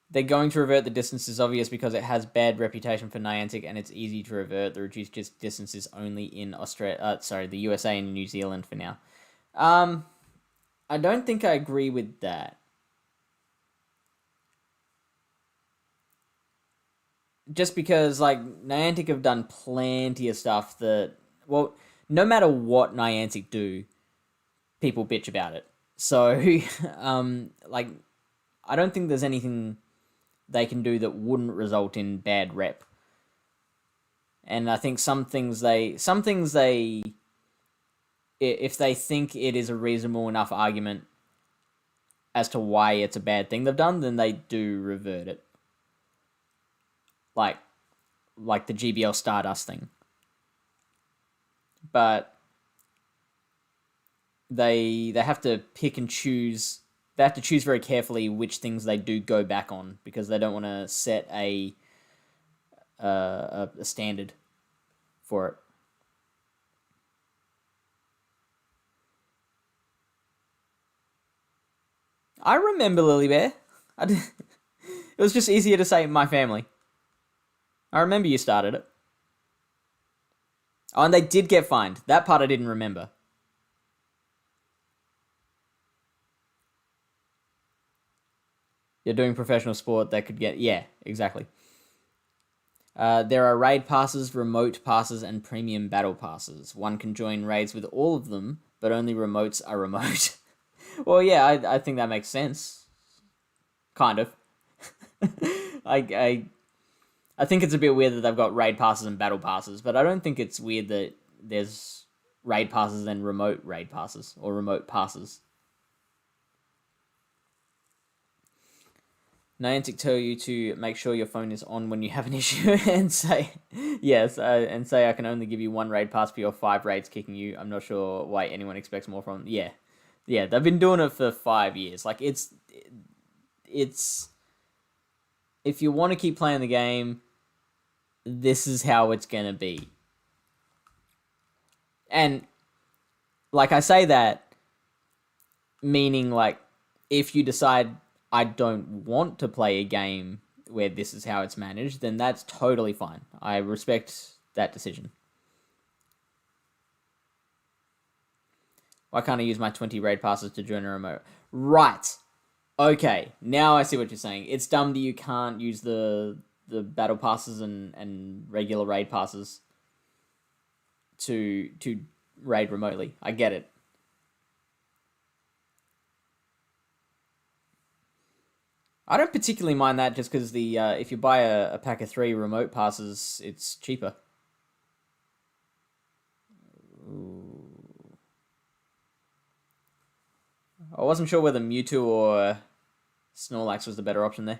They're going to revert the distance is obvious because it has bad reputation for Niantic and it's easy to revert. The reduced distance is only in the USA and New Zealand for now. I don't think I agree with that. Just because like Niantic have done plenty of stuff that, well, no matter what Niantic do, people bitch about it. So, like, I don't think there's anything they can do that wouldn't result in bad rep. And I think some things they, if they think it is a reasonable enough argument as to why it's a bad thing they've done, then they do revert it. Like the GBL Stardust thing. but they have to pick and choose. They have to choose very carefully which things they do go back on, because they don't want to set a standard for it. I remember Lily Bear. It was just easier to say my family. I remember you started it. Oh, and they did get fined. That part I didn't remember. You're doing professional sport that could get... Yeah, exactly. There are raid passes, remote passes, and premium battle passes. One can join raids with all of them, but only remotes are remote. Well, yeah, I think that makes sense. Kind of. I think it's a bit weird that they've got raid passes and battle passes, but I don't think it's weird that there's raid passes and remote raid passes, or remote passes. Niantic tell you to make sure your phone is on when you have an issue and say, yes, and say I can only give you one raid pass for your 5 raids kicking you. I'm not sure why anyone expects more from them. Yeah, they've been doing it for 5 years. Like, it's if you want to keep playing the game, this is how it's going to be. And, like, I say that, meaning, like, if you decide I don't want to play a game where this is how it's managed, then that's totally fine. I respect that decision. Why can't I use my 20 raid passes to join a remote? Right. Okay, now I see what you're saying. It's dumb that you can't use the battle passes and regular raid passes to raid remotely. I get it. I don't particularly mind that, just because the if you buy a pack of 3 remote passes, it's cheaper. Ooh. I wasn't sure whether Mewtwo or Snorlax was the better option there.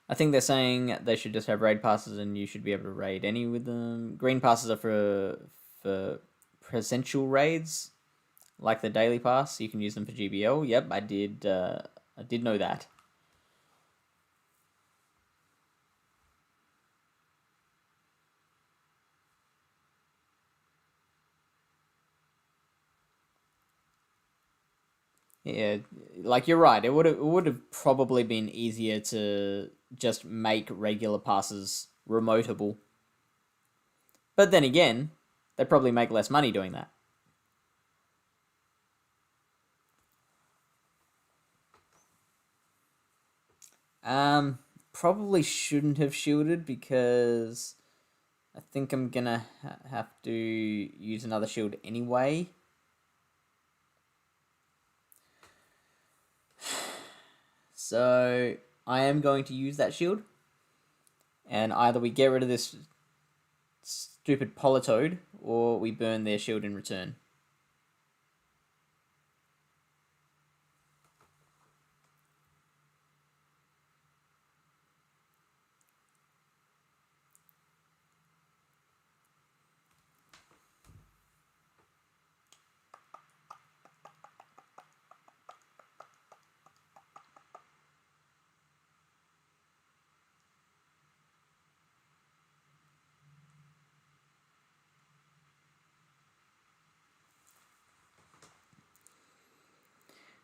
I think they're saying they should just have raid passes and you should be able to raid any with them. Green passes are for presential raids, like the daily pass. You can use them for GBL. Yep, I did know that. Yeah, like you're right. It would have probably been easier to just make regular passes remotable. But then again, they probably make less money doing that. Probably shouldn't have shielded, because I think I'm gonna have to use another shield anyway. So I am going to use that shield, and either we get rid of this stupid Politoed, or we burn their shield in return.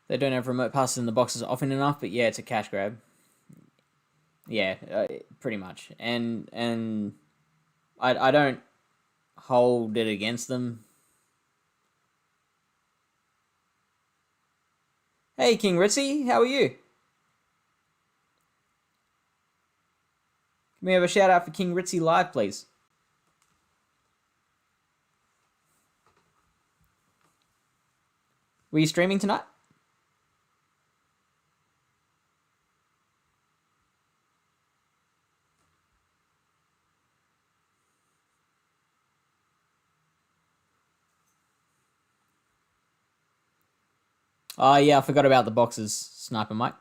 They don't have remote passes in the boxes often enough, but yeah, it's a cash grab. Yeah, pretty much. And I don't hold it against them. Hey, King Ritzy, how are you? Can we have a shout out for King Ritzy live, please? Were you streaming tonight? Oh, yeah, I forgot about the boxes, Sniper Mike.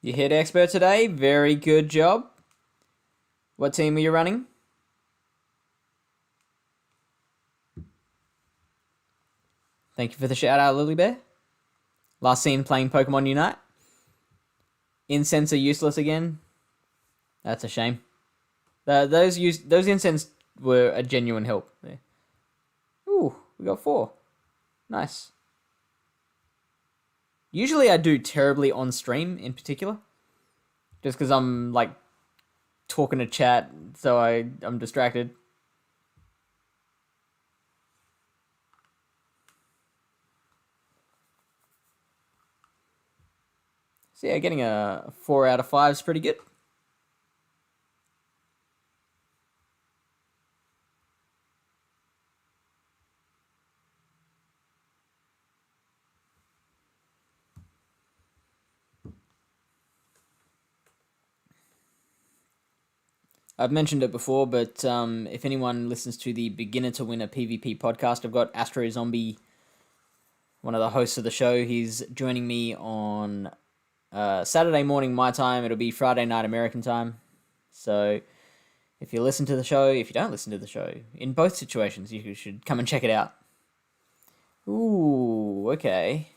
You hit expert today. Very good job. What team are you running? Thank you for the shout out, Lily Bear. Last seen playing Pokemon Unite. Incense are useless again. That's a shame. Those incense were a genuine help. There. Ooh, we got 4. Nice. Usually I do terribly on stream in particular. Just because I'm like talking to chat, so I'm distracted. So yeah, getting a 4 out of 5 is pretty good. I've mentioned it before, but if anyone listens to the Beginner to Win a PvP podcast, I've got Astro Zombie, one of the hosts of the show. He's joining me on Saturday morning my time. It'll be Friday night American time. So if you listen to the show, if you don't listen to the show, in both situations, you should come and check it out. Ooh, okay.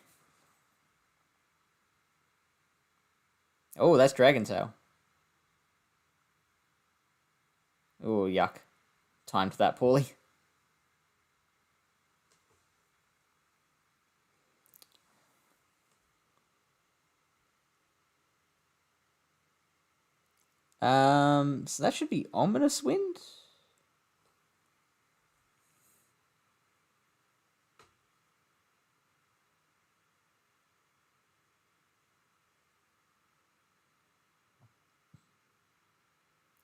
Oh, that's Dragon Tail. Oh, yuck. Timed that poorly. So that should be Ominous Wind.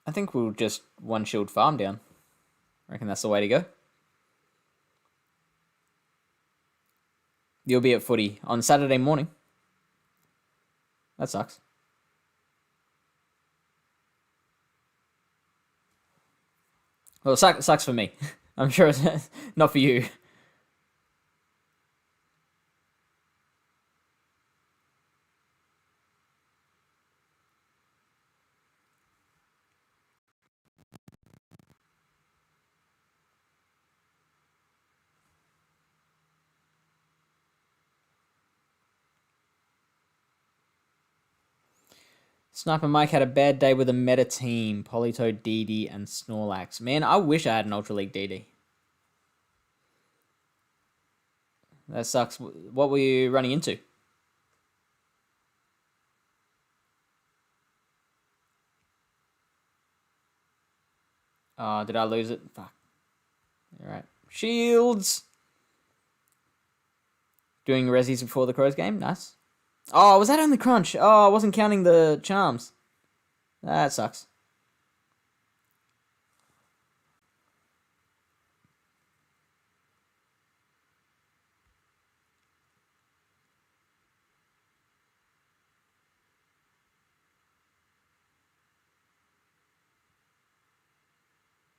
I think we'll just one shield farm down. I reckon that's the way to go. You'll be at footy on Saturday morning. That sucks. Well, it sucks for me. I'm sure it's not for you. Sniper Mike had a bad day with a meta team. Politoed, DD, and Snorlax. Man, I wish I had an Ultra League DD. That sucks. What were you running into? Oh, did I lose it? Fuck. Alright. Shields! Doing resis before the Crows game. Nice. Oh, was that only crunch? Oh, I wasn't counting the charms. That sucks.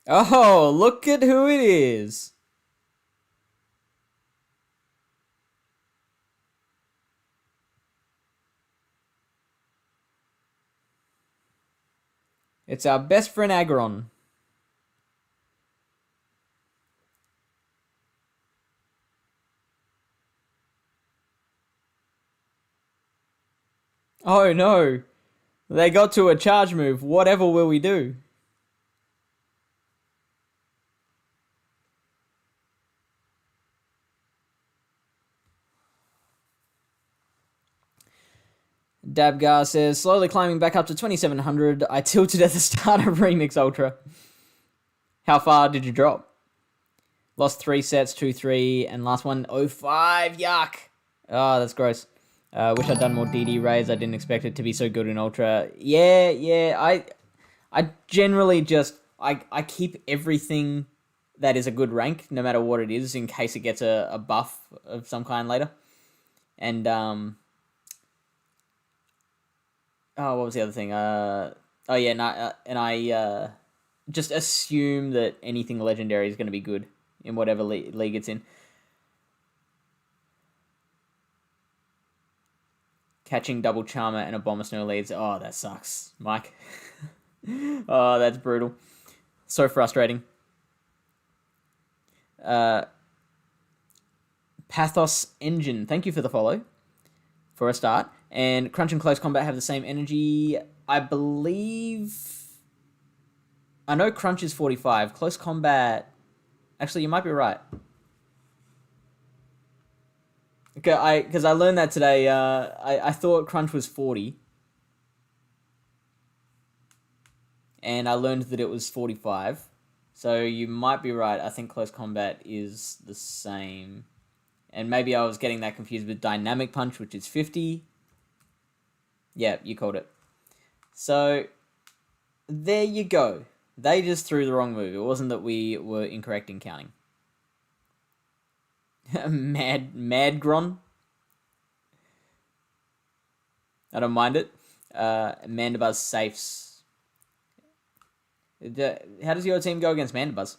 Oh, look at who it is. It's our best friend Aggron. Oh no. They got to a charge move. Whatever will we do? Dabgar says, slowly climbing back up to 2700. I tilted at the start of Remix Ultra. How far did you drop? Lost 3 sets, 2-3, and last one, 0-5. Yuck. Oh, that's gross. Wish I'd done more DD raids. I didn't expect it to be so good in Ultra. Yeah. I generally just I keep everything that is a good rank, no matter what it is, in case it gets a buff of some kind later. And oh, what was the other thing? Oh yeah, and I just assume that anything legendary is going to be good in whatever league it's in. Catching double charmer and a bomber snow leads. Oh, that sucks, Mike. Oh, that's brutal. So frustrating. Pathos Engine, thank you for the follow for a start. And Crunch and Close Combat have the same energy. I believe. I know Crunch is 45. Close Combat. Actually, you might be right. Okay, because I learned that today. I thought Crunch was 40. And I learned that it was 45. So you might be right. I think Close Combat is the same. And maybe I was getting that confused with Dynamic Punch, which is 50. Yeah, you called it. So, there you go. They just threw the wrong move. It wasn't that we were incorrect in counting. Madgron? I don't mind it. Mandibuzz safes. How does your team go against Mandibuzz?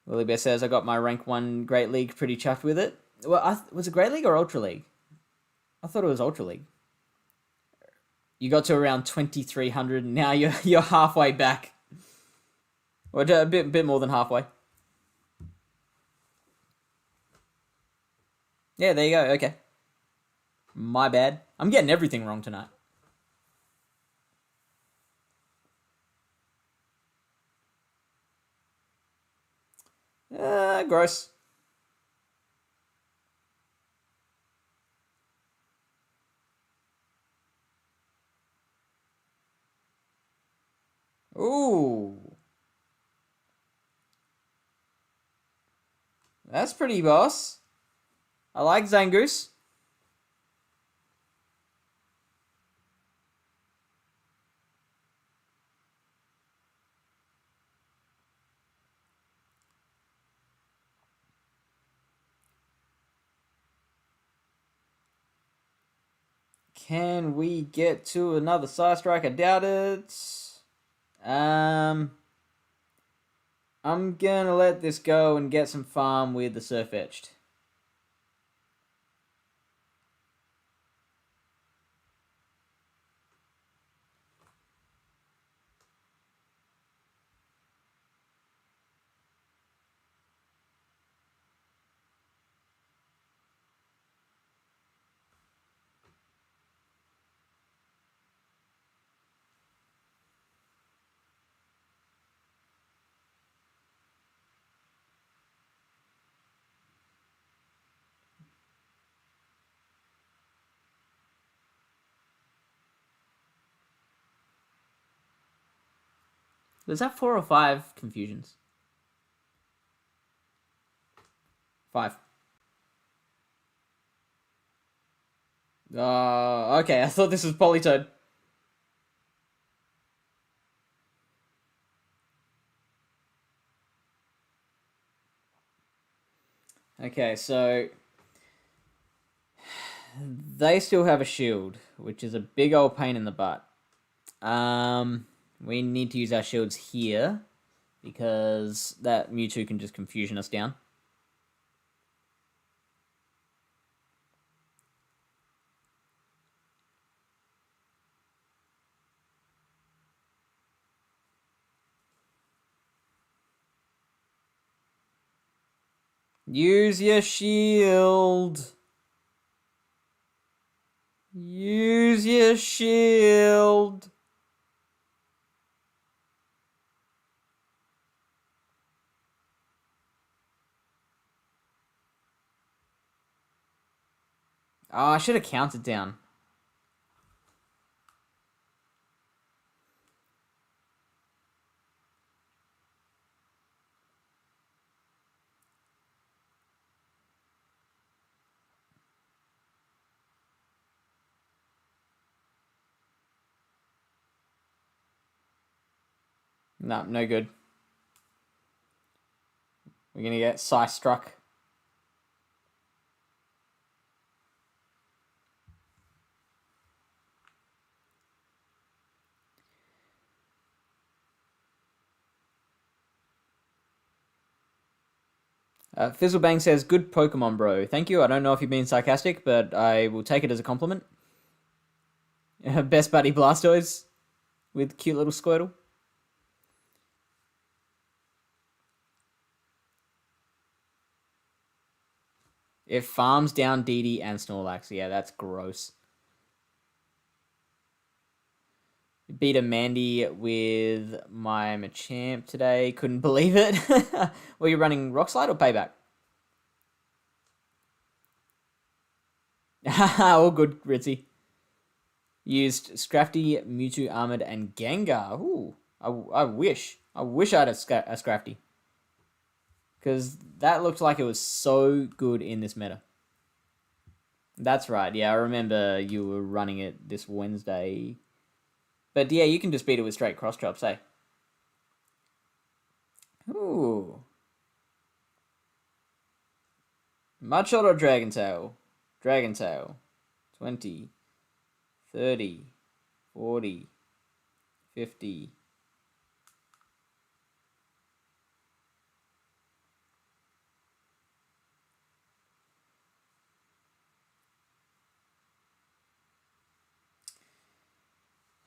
Willie Bear says, I got my rank 1 Great League, pretty chuffed with it. Well, was it Great League or Ultra League? I thought it was Ultra League. You got to around 2,300, and now you're halfway back. Or a bit more than halfway. Yeah, there you go, okay. My bad. I'm getting everything wrong tonight. Gross. Ooh. That's pretty boss. I like Zangoose. Can we get to another Side Strike? I doubt it. I'm gonna let this go and get some farm with the Surf Etched. Was that 4 or 5 confusions? 5. Okay, I thought this was Politoed. Okay, so they still have a shield, which is a big old pain in the butt. We need to use our shields here because that Mewtwo can just confusion us down. Use your shield. Use your shield. Oh, I should have counted down. No, no good. We're gonna get Size struck. Fizzlebang says, "Good Pokemon, bro. Thank you. I don't know if you're being sarcastic, but I will take it as a compliment." Best buddy Blastoise with cute little Squirtle. It farms down DD and Snorlax. Yeah, that's gross. Beat a Mandy with my Machamp today. Couldn't believe it. Were you running Rock Slide or Payback? All good, Ritzy. Used Scrafty, Mewtwo, Armored, and Gengar. Ooh, I wish. I wish I had a Scrafty. Because that looked like it was so good in this meta. That's right. Yeah, I remember you were running it this Wednesday. But yeah, you can just beat it with straight cross drops, eh? Ooh. Mudshot or Dragon Tail? Dragon Tail. 20, 30, 40, 50.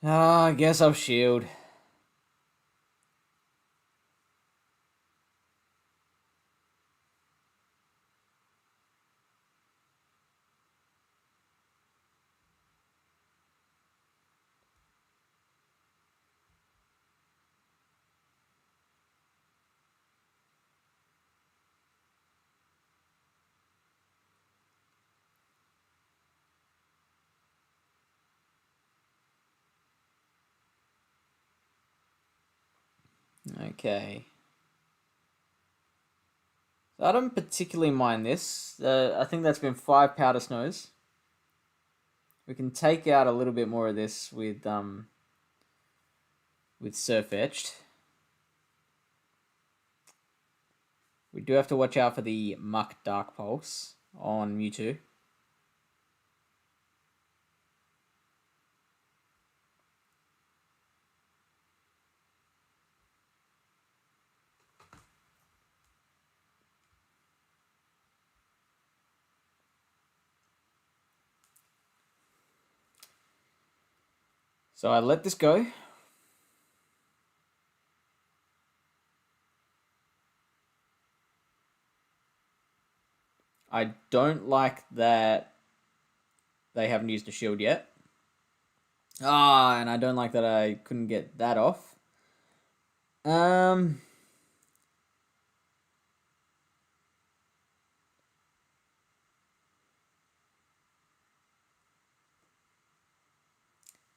I guess I'll shield. Okay. So I don't particularly mind this. I think that's been 5 Powder Snows. We can take out a little bit more of this with Surf Etched. We do have to watch out for the Muck Dark Pulse on Mewtwo. So I let this go. I don't like that they haven't used a shield yet. And I don't like that I couldn't get that off.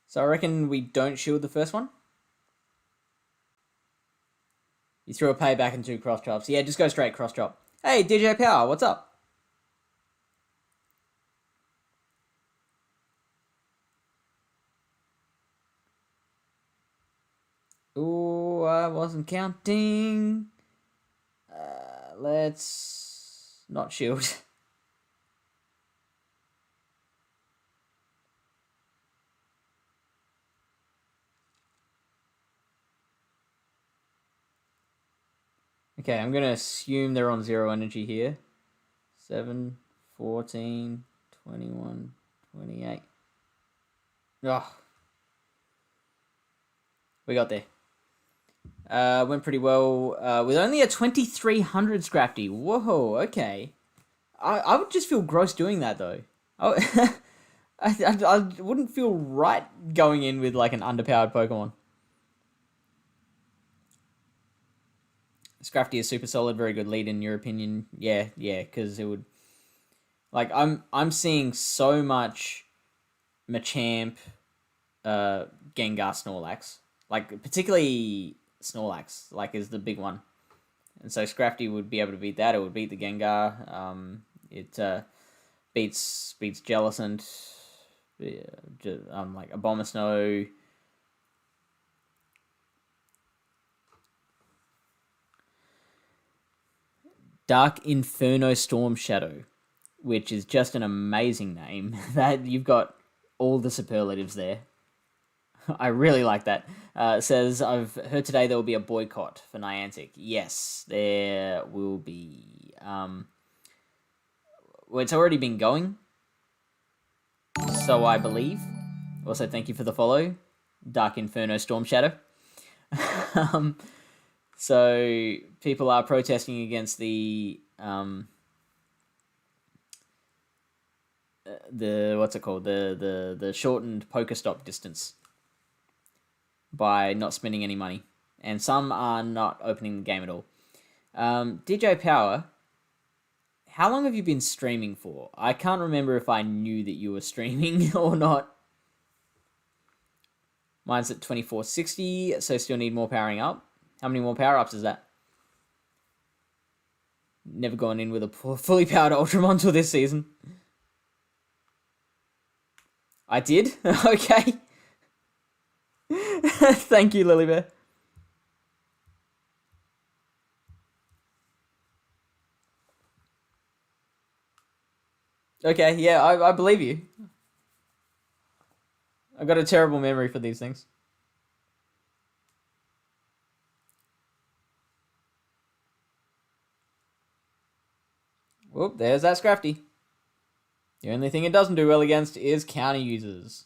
So I reckon we don't shield the first one. You threw a payback and 2 cross drops. Yeah, just go straight cross drop. Hey, DJ Power, what's up? Ooh, I wasn't counting. Let's not shield. Okay, I'm going to assume they're on 0 energy here. 7, 14, 21, 28. Oh. We got there. Went pretty well with only a 2300 Scrafty. Whoa, okay. I would just feel gross doing that, though. I wouldn't feel right going in with like an underpowered Pokemon. Scrafty is super solid, very good lead in your opinion. Yeah, because it would like I'm seeing so much Machamp, Gengar, Snorlax, like particularly Snorlax, like is the big one, and so Scrafty would be able to beat that. It would beat the Gengar. It beats Jellicent, like Abomasnow. Dark Inferno Storm Shadow, which is just an amazing name. That you've got all the superlatives there. I really like that. It says, I've heard today there will be a boycott for Niantic. Yes, there will be. Well, it's already been going, so I believe. Also, thank you for the follow, Dark Inferno Storm Shadow. So people are protesting against the what's it called, the shortened Pokestop distance by not spending any money, and some are not opening the game at all. DJ Power, how long have you been streaming for? I can't remember if I knew that you were streaming or not. Mine's at 2460, so still need more powering up. How many more power-ups is that? Never gone in with a fully powered Ultramon until this season. I did? Okay. Thank you, Lilybear. Okay, yeah, I believe you. I've got a terrible memory for these things. Whoop, there's that Scrafty. The only thing it doesn't do well against is counter users.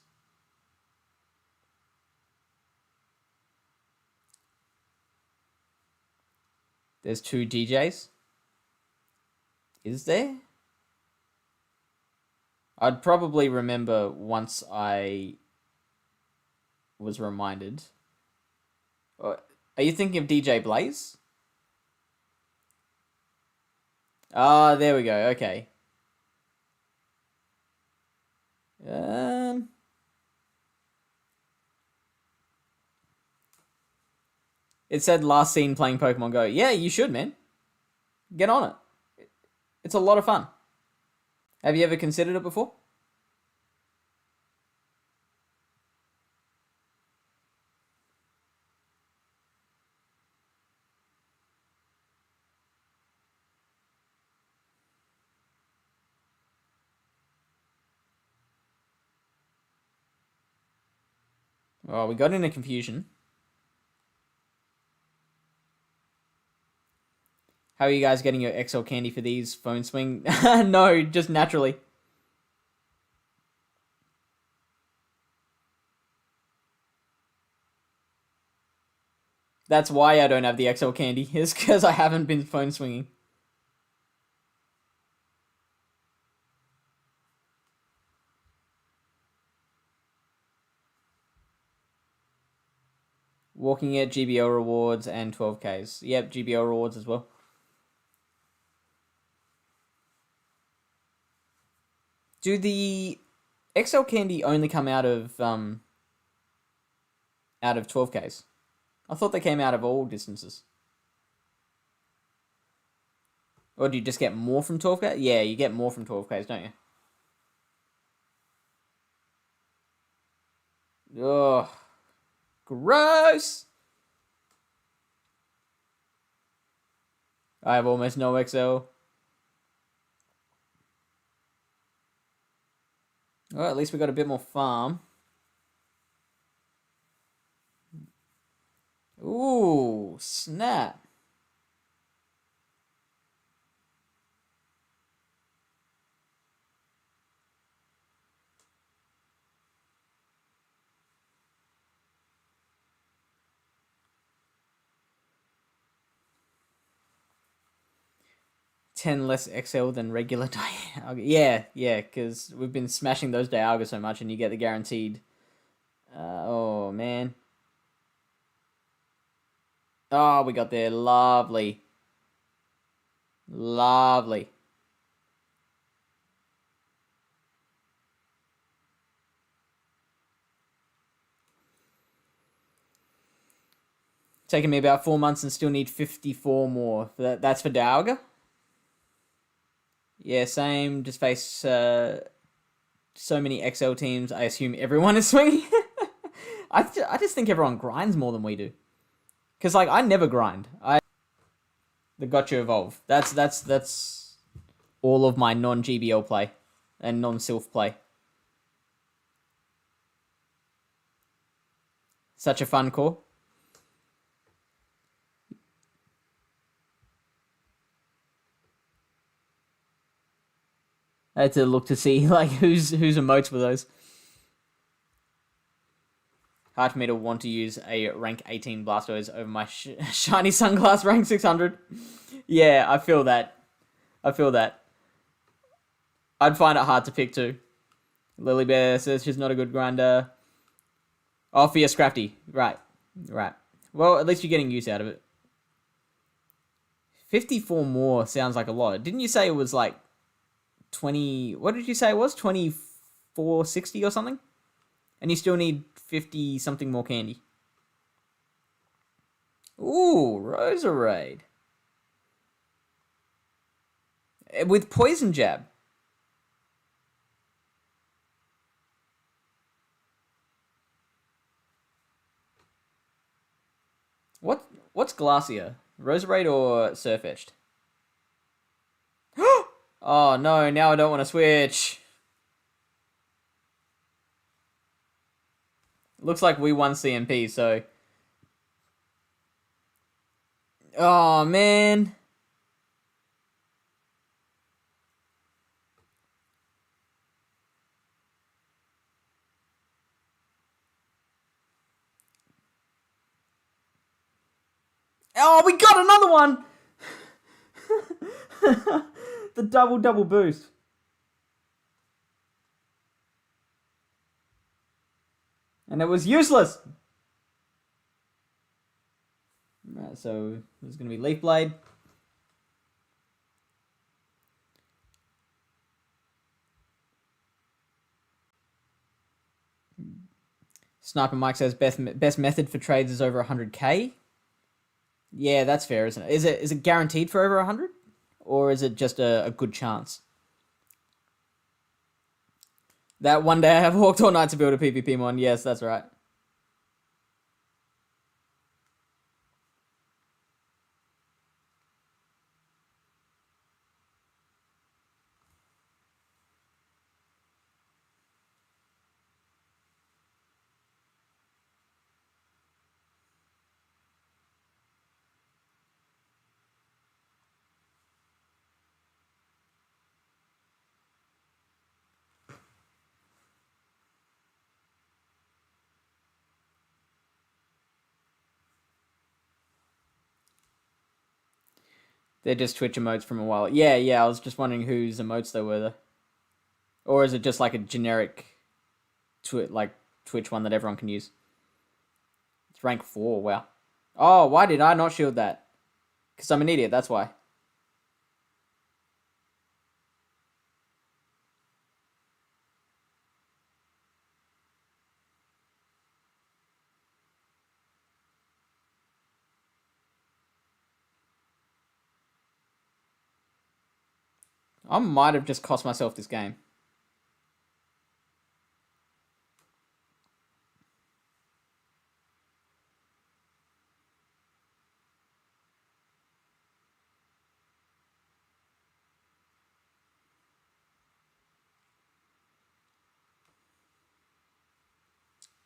There's 2 DJs. Is there? I'd probably remember once I was reminded. Are you thinking of DJ Blaze? Ah, there we go. Okay. It said last seen playing Pokemon Go. Yeah, you should, man. Get on it. It's a lot of fun. Have you ever considered it before? Oh, we got into confusion. How are you guys getting your XL candy for these? Phone swing? No, just naturally. That's why I don't have the XL candy, is because I haven't been phone swinging. Walking at GBO rewards and 12Ks. Yep, GBO rewards as well. Do the XL candy only come out of 12Ks? I thought they came out of all distances. Or do you just get more from 12K? Yeah, you get more from 12Ks, don't you? Ugh. Gross! I have almost no XL. Well, at least we got a bit more farm. Ooh, snap. Ten less XL than regular Dialga. Yeah, because we've been smashing those Dialga so much and you get the guaranteed. Oh, man. Oh, we got there. Lovely. Lovely. Taking me about 4 months and still need 54 more. That's for Dialga? Yeah, same. Just face so many XL teams. I assume everyone is swinging. I just think everyone grinds more than we do. Because, like, I never grind. The Gotcha Evolve. That's all of my non-GBL play and non-Sylph play. Such a fun core. I had to look to see like whose emotes were those. Hard for me to want to use a rank 18 Blastoise over my shiny Sunglass rank 600. Yeah, I feel that. I'd find it hard to pick too. Lily Bear says she's not a good grinder. Oh, for your Scrafty. Right. Well, at least you're getting use out of it. 54 more sounds like a lot. Didn't you say it was like 20... What did you say it was? 2460 or something? And you still need 50 something more candy. Ooh, Roserade. With Poison Jab. What's Glacier? Roserade or Surfetched? Oh no, now I don't want to switch. Looks like we won CMP, so... Oh, man. Oh, we got another one! The double boost. And it was useless. Right, so there's going to be Leaf Blade. Sniper Mike says best method for trades is over 100k. Yeah, that's fair, isn't it? Is it guaranteed for over 100? Or is it just a good chance? That one day I have walked all night to build a PvP mon. Yes, that's right. They're just Twitch emotes from a while. Yeah, I was just wondering whose emotes they were there. Or is it just like a generic Twitch one that everyone can use? It's rank 4, wow. Oh, why did I not shield that? Because I'm an idiot, that's why. I might have just cost myself this game.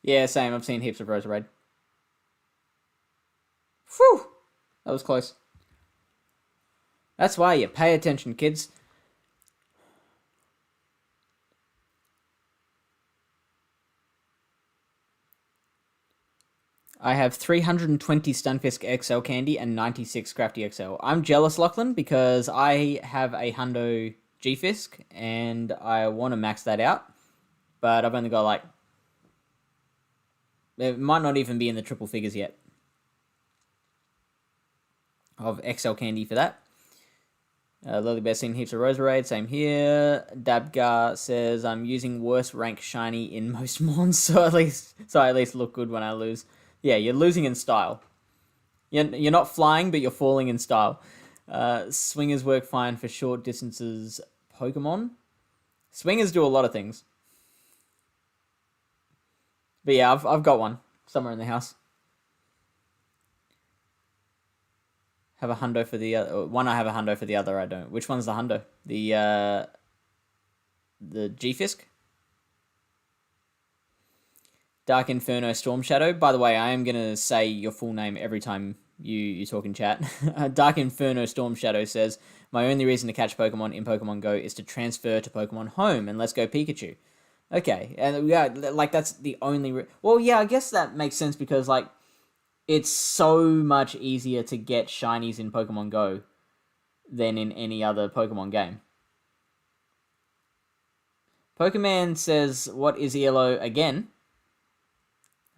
Yeah, same. I've seen heaps of Roserade. Whew! That was close. That's why you pay attention, kids. I have 320 Stunfisk XL candy and 96 Crafty XL. I'm jealous, Lachlan, because I have a Hundo G-Fisk and I want to max that out. But I've only got like... It might not even be in the triple figures yet. Of XL candy for that. Lily Bear seen heaps of Roserade, same here. Dabgar says, I'm using worse rank shiny in most mons, so I at least look good when I lose. Yeah, you're losing in style. You're not flying, but you're falling in style. Swingers work fine for short distances Pokemon. Swingers do a lot of things. But yeah, I've got one somewhere in the house. have a hundo for the other. One I have a hundo for the other I don't. Which one's the hundo? The G-Fisk? Dark Inferno Storm Shadow. By the way, I am gonna say your full name every time you talk in chat. Dark Inferno Storm Shadow says, "My only reason to catch Pokemon in Pokemon Go is to transfer to Pokemon Home, and let's go Pikachu." Okay, and yeah, like that's the only. Well, yeah, I guess that makes sense because like it's so much easier to get shinies in Pokemon Go than in any other Pokemon game. Pokemon says, "What is ELO again?"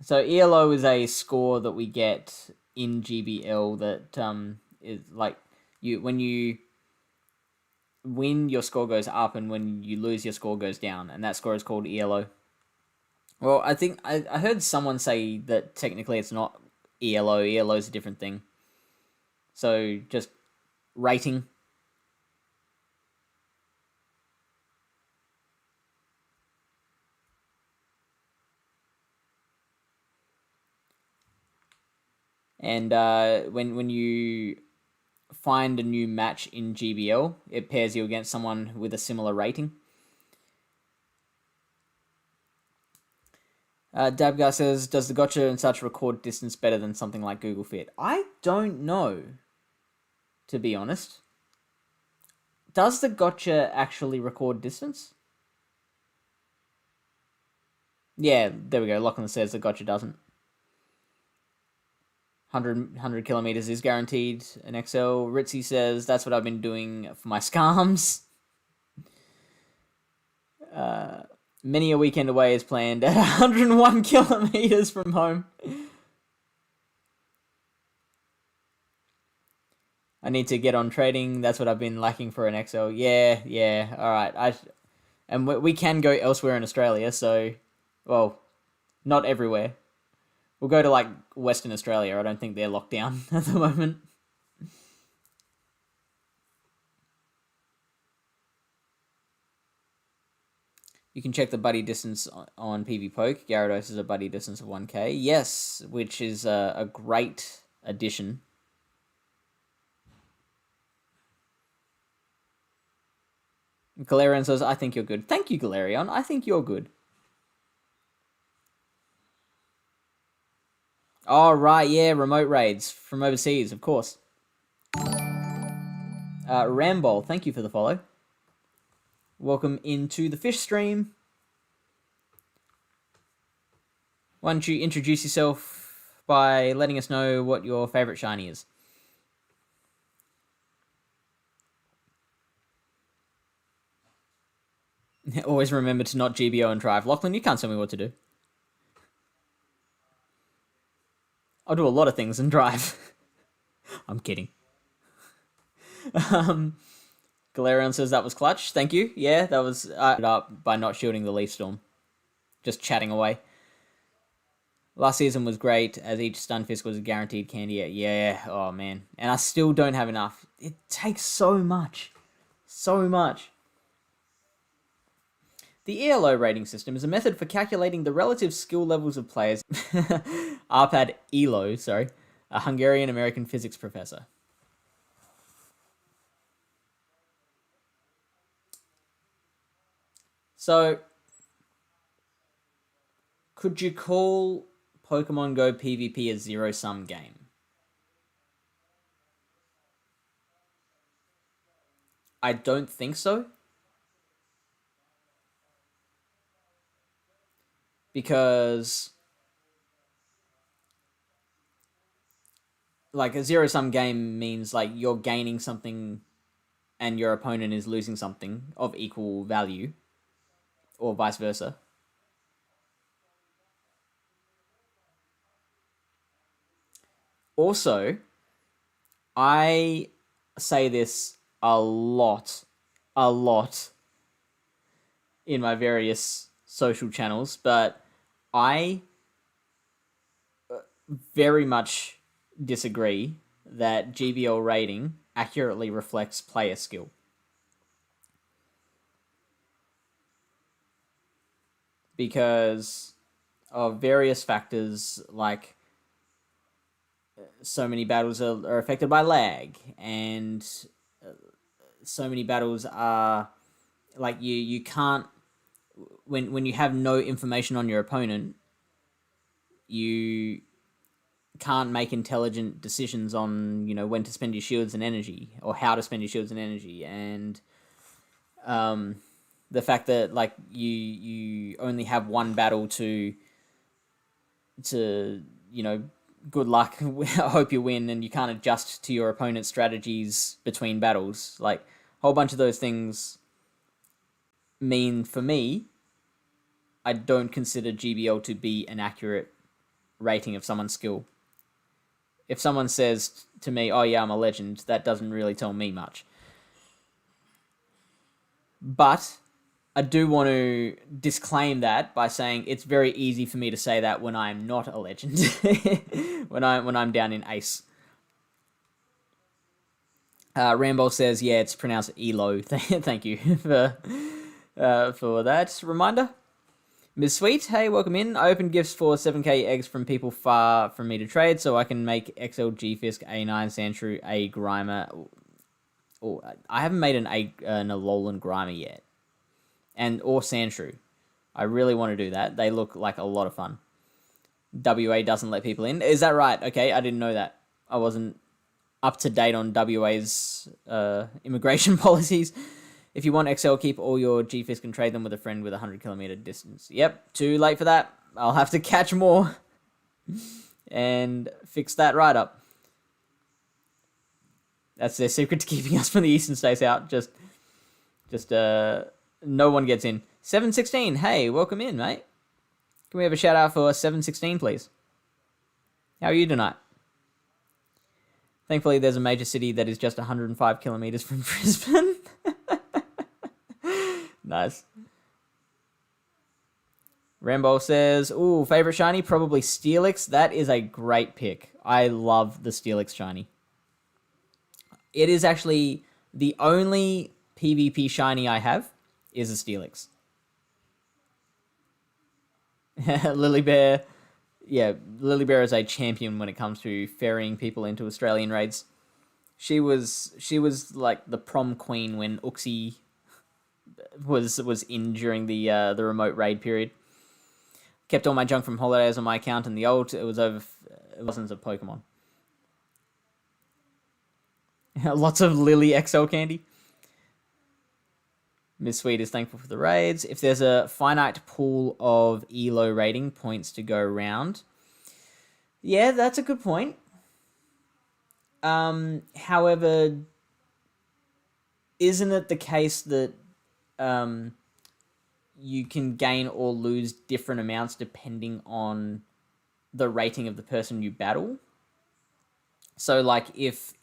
So ELO is a score that we get in GBL that is like when you win your score goes up and when you lose your score goes down, and that score is called ELO. Well, I think I heard someone say that technically it's not ELO. ELO is a different thing. So just rating. And when you find a new match in GBL, it pairs you against someone with a similar rating. Dabgar says, "Does the gotcha and such record distance better than something like Google Fit?" I don't know, to be honest. Does the gotcha actually record distance? Yeah, there we go. Lachlan says the gotcha doesn't. 100 kilometers is guaranteed an XL. Ritzy says, "That's what I've been doing for my scams." Many a weekend away is planned at 101 kilometers from home. I need to get on trading. That's what I've been lacking for an XL. Yeah. All right. And we can go elsewhere in Australia. So, well, not everywhere. We'll go to like Western Australia. I don't think they're locked down at the moment. You can check the buddy distance on PV Poke. Gyarados is a buddy distance of 1k. Yes, which is a great addition. Galarian says, "I think you're good." Thank you, Galarian. I think you're good. Oh, right, yeah, remote raids from overseas, of course. Rambol, thank you for the follow. Welcome into the fish stream. Why don't you introduce yourself by letting us know what your favorite shiny is? Always remember to not GBO and drive. Lachlan, you can't tell me what to do. I'll do a lot of things and drive. I'm kidding. Galarian says that was clutch. Thank you. Yeah, that was up by not shielding the Leaf Storm. Just chatting away. Last season was great, as each Stunfisk was a guaranteed candy. Yeah, oh man. And I still don't have enough. It takes so much. So much. The ELO rating system is a method for calculating the relative skill levels of players. Arpad ELO, sorry. A Hungarian-American physics professor. So, could you call Pokemon Go PvP a zero-sum game? I don't think so. Because like a zero-sum game means like you're gaining something and your opponent is losing something of equal value, or vice versa. Also, I say this a lot in my various social channels, but I very much disagree that GBL rating accurately reflects player skill. Because of various factors like so many battles are affected by lag, and so many battles are like you can't, when you have no information on your opponent, you can't make intelligent decisions on when to spend your shields and energy, or how to spend your shields and energy. And the fact that like you only have one battle to good luck, I hope you win, and you can't adjust to your opponent's strategies between battles. Like, a whole bunch of those things mean, for me, I don't consider GBL to be an accurate rating of someone's skill. If someone says to me, oh yeah, I'm a legend, that doesn't really tell me much. But I do want to disclaim that by saying it's very easy for me to say that when I'm not a legend, when I'm down in Ace. Rambo says, yeah, it's pronounced ELO. Thank you for that reminder. Ms. Sweet, hey, welcome in. I opened gifts for 7k eggs from people far from me to trade, so I can make XL G-Fisk, A9, Sandshrew, A Grimer. Oh, I haven't made an Alolan Grimer yet. Or Sandshrew. I really want to do that. They look like a lot of fun. WA doesn't let people in. Is that right? Okay, I didn't know that. I wasn't up to date on WA's immigration policies. If you want XL, keep all your G-Fisk and trade them with a friend with a 100-kilometer distance. Yep, too late for that. I'll have to catch more and fix that right up. That's their secret to keeping us from the eastern states out. Just no one gets in. 716, hey, welcome in, mate. Can we have a shout out for 716, please? How are you tonight? Thankfully, there's a major city that is just 105 kilometers from Brisbane. Nice. Rambo says, ooh, favorite shiny? Probably Steelix. That is a great pick. I love the Steelix shiny. It is actually the only PvP shiny I have is a Steelix. Lilybear. Yeah, Lilybear is a champion when it comes to ferrying people into Australian raids. She was like the prom queen when Uxie was in during the remote raid period. Kept all my junk from holidays on my account, and it wasn't a Pokemon. Lots of Lily XL candy. Miss Sweet is thankful for the raids. If there's a finite pool of ELO rating points to go around, yeah, that's a good point. However, isn't it the case that you can gain or lose different amounts depending on the rating of the person you battle? So, like, if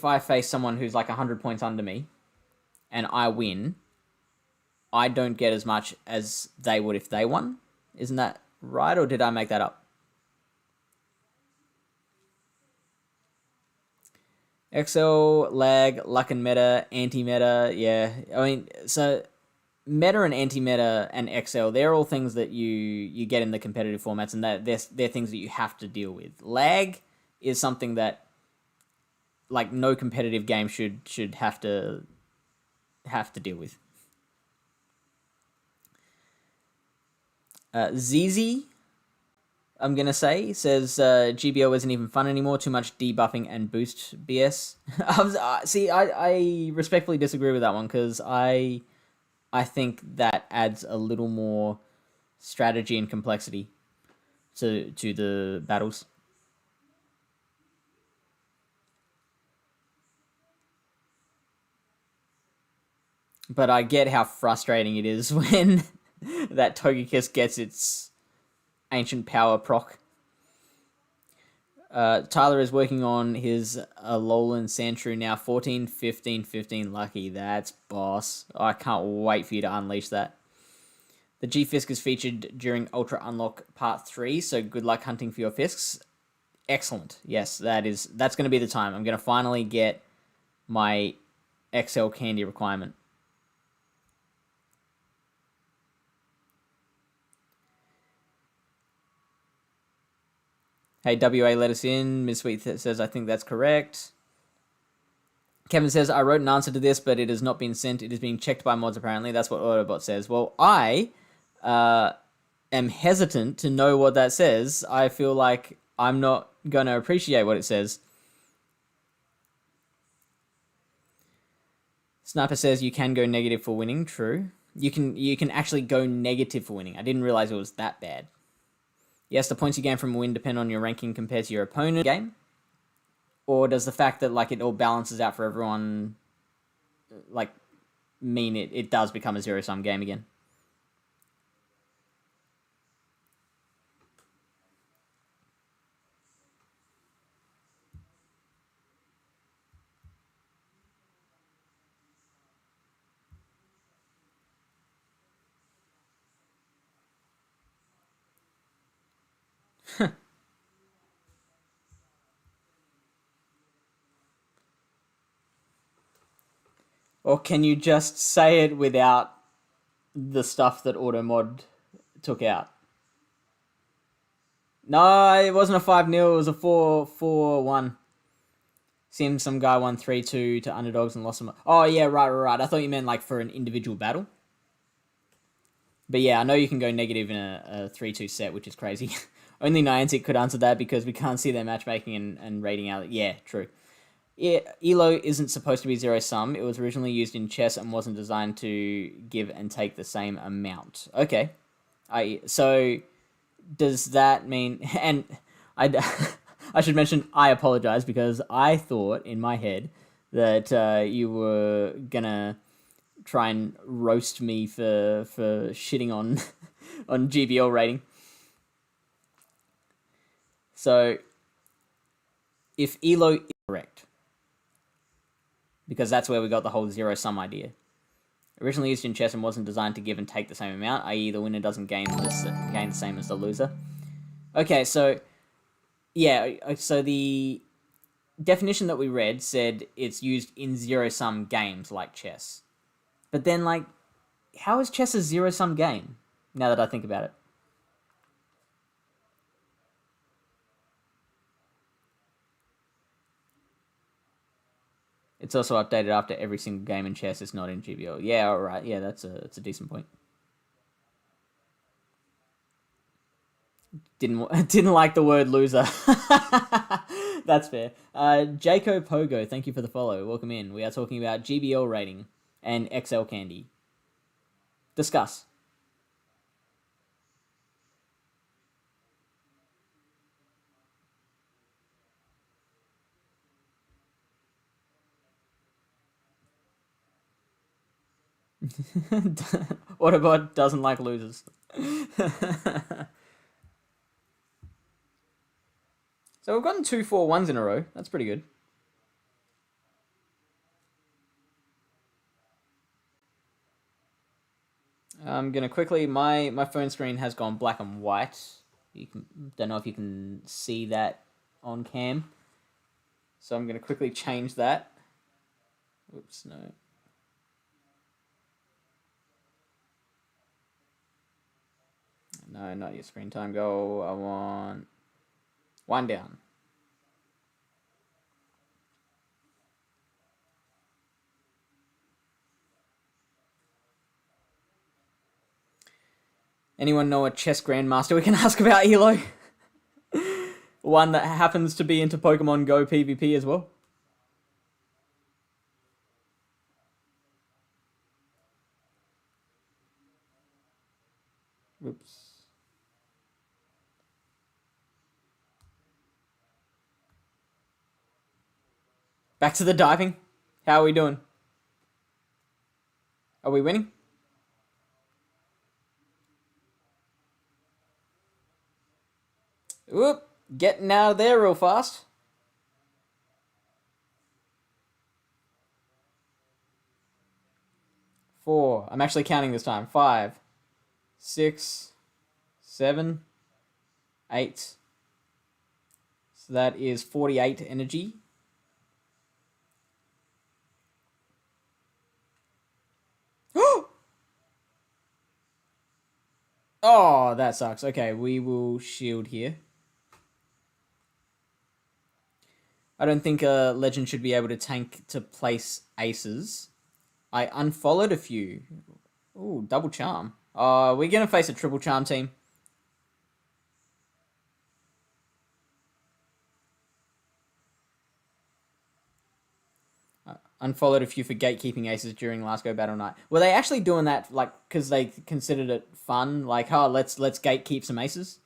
I face someone who's like 100 points under me and I win, I don't get as much as they would if they won. Isn't that right, or did I make that up? XL, lag, luck and meta, anti-meta, yeah. I mean, so meta and anti-meta and XL, they're all things that you get in the competitive formats, and that they're things that you have to deal with. Lag is something that, like, no competitive game should have to deal with. ZZ, I'm going to say, says GBO isn't even fun anymore. Too much debuffing and boost BS. See, I respectfully disagree with that one, because I think that adds a little more strategy and complexity to the battles. But I get how frustrating it is when that Togekiss gets its ancient power proc. Tyler is working on his Alolan Sandshrew now. 14, 15, 15 lucky. That's boss. I can't wait for you to unleash that. The G-Fisk is featured during Ultra Unlock Part 3, so good luck hunting for your Fisks. Excellent. Yes, that's going to be the time. I'm going to finally get my XL candy requirement. Hey, WA let us in. Miss Sweet says, I think that's correct. Kevin says, I wrote an answer to this, but it has not been sent. It is being checked by mods, apparently. That's what Autobot says. Well, I am hesitant to know what that says. I feel like I'm not going to appreciate what it says. Sniper says you can go negative for winning. True. You can actually go negative for winning. I didn't realize it was that bad. Yes, the points you gain from a win depend on your ranking compared to your opponent game. Or does the fact that like it all balances out for everyone like mean it does become a zero-sum game again? Or can you just say it without the stuff that Automod took out? No, it wasn't a 5-0, it was a 4-1. Seems some guy won 3-2 to underdogs and lost some. Oh, yeah, right. I thought you meant like for an individual battle. But yeah, I know you can go negative in a 3-2 set, which is crazy. Only Niantic could answer that because we can't see their matchmaking and rating out. Yeah, true. Yeah, ELO isn't supposed to be zero-sum. It was originally used in chess and wasn't designed to give and take the same amount. Okay. So does that mean... And I should mention, I apologize because I thought in my head that you were gonna try and roast me for shitting on on GBL rating. So if ELO is correct, because that's where we got the whole zero-sum idea. Originally used in chess and wasn't designed to give and take the same amount, i.e. the winner doesn't gain the same as the loser. Okay, so yeah, so the definition that we read said it's used in zero-sum games like chess. But then, like, how is chess a zero-sum game, now that I think about it? It's also updated after every single game in chess. It's not in GBL. Yeah, all right. Yeah, that's a decent point. Didn't like the word loser. That's fair. Jaco Pogo, thank you for the follow. Welcome in. We are talking about GBL rating and XL candy. Discuss. Autobot doesn't like losers. So we've gotten 2 4-1s in a row. That's pretty good. I'm gonna quickly. My phone screen has gone black and white. Don't know if you can see that on cam. So I'm gonna quickly change that. Oops, no. No, not your screen time goal. I want one down. Anyone know a chess grandmaster we can ask about ELO? One that happens to be into Pokemon Go PvP as well. Oops. Back to the diving. How are we doing? Are we winning? Whoop. Getting out of there real fast. 4. I'm actually counting this time. 5, 6, 7, 8. So that is 48 energy. Oh, that sucks. Okay, we will shield here. I don't think a legend should be able to tank to place aces. I unfollowed a few. Ooh, double charm. We're gonna face a triple charm team. Unfollowed a few for gatekeeping aces during last go battle night. Were they actually doing that like because they considered it fun? Like, oh, let's gatekeep some aces.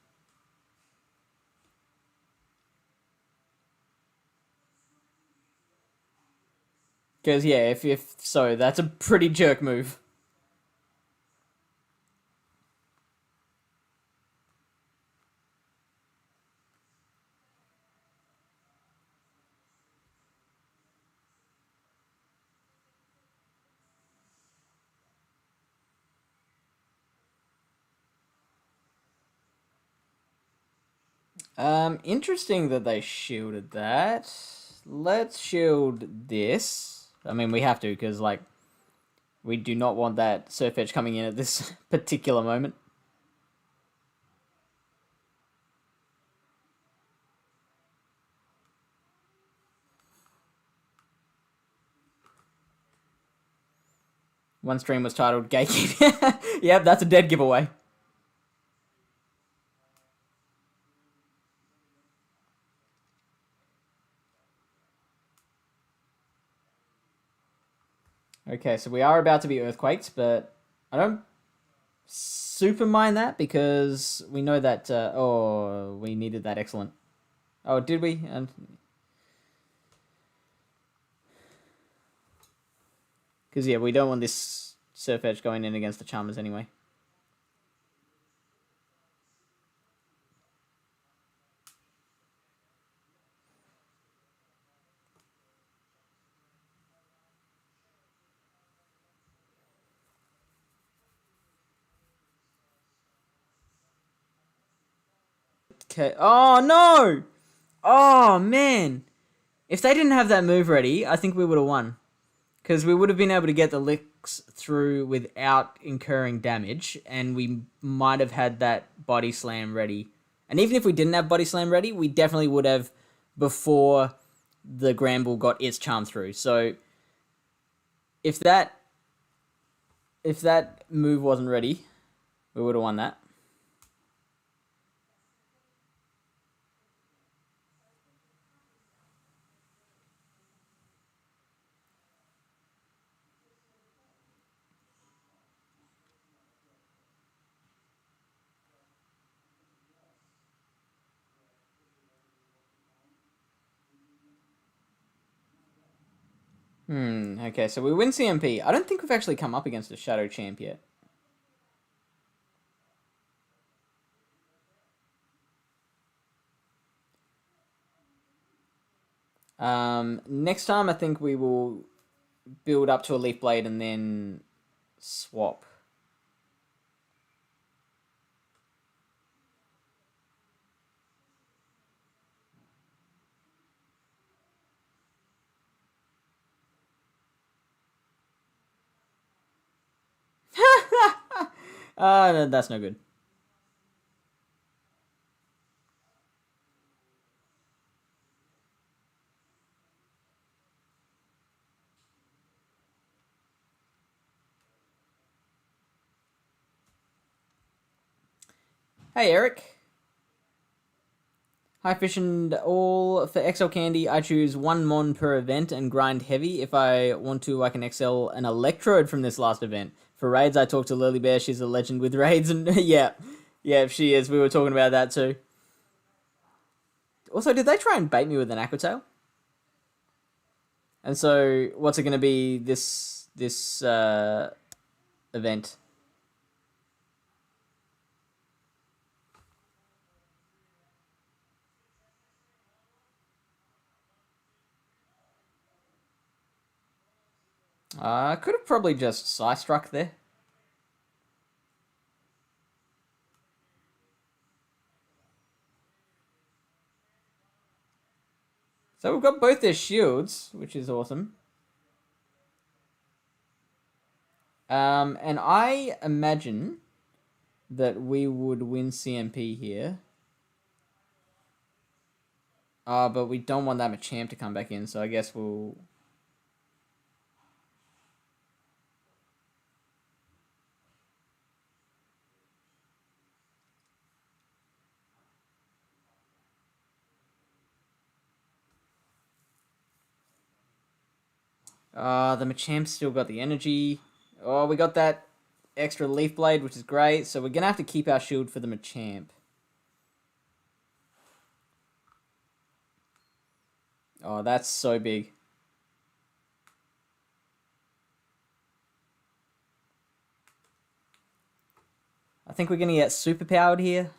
Because yeah, if so, that's a pretty jerk move. Interesting that they shielded that. Let's shield this. I mean, we have to because like we do not want that surf edge coming in at this particular moment. One stream was titled Gatekeeping. Yep, that's a dead giveaway. Okay, so we are about to be earthquaked, but I don't super mind that because we know that. Oh, we needed that excellent. Oh, did we? Because yeah, we don't want this surf edge going in against the charmers anyway. Okay. Oh no! Oh man! If they didn't have that move ready, I think we would have won. Because we would have been able to get the licks through without incurring damage, and we might have had that body slam ready. And even if we didn't have body slam ready, we definitely would have before the Gramble got its charm through. So if that move wasn't ready, we would have won that. Okay, so we win CMP. I don't think we've actually come up against a Shadow Champ yet. Next time I think we will build up to a Leaf Blade and then swap. No, that's no good. Hey, Eric. Hi, Fish and all. For XL Candy, I choose 1 Mon per event and grind heavy. If I want to, I can XL an Electrode from this last event. For raids, I talked to Lily Bear. She's a legend with raids. And yeah, she is. We were talking about that too. Also, did they try and bait me with an Aquatail? And so, what's it going to be this event? I could have probably just Psy-struck there. So we've got both their shields, which is awesome. And I imagine that we would win CMP here. But we don't want that Machamp to come back in, so I guess we'll... the Machamp's still got the energy. Oh, we got that extra Leaf Blade, which is great. So we're going to have to keep our shield for the Machamp. Oh, that's so big. I think we're going to get superpowered here.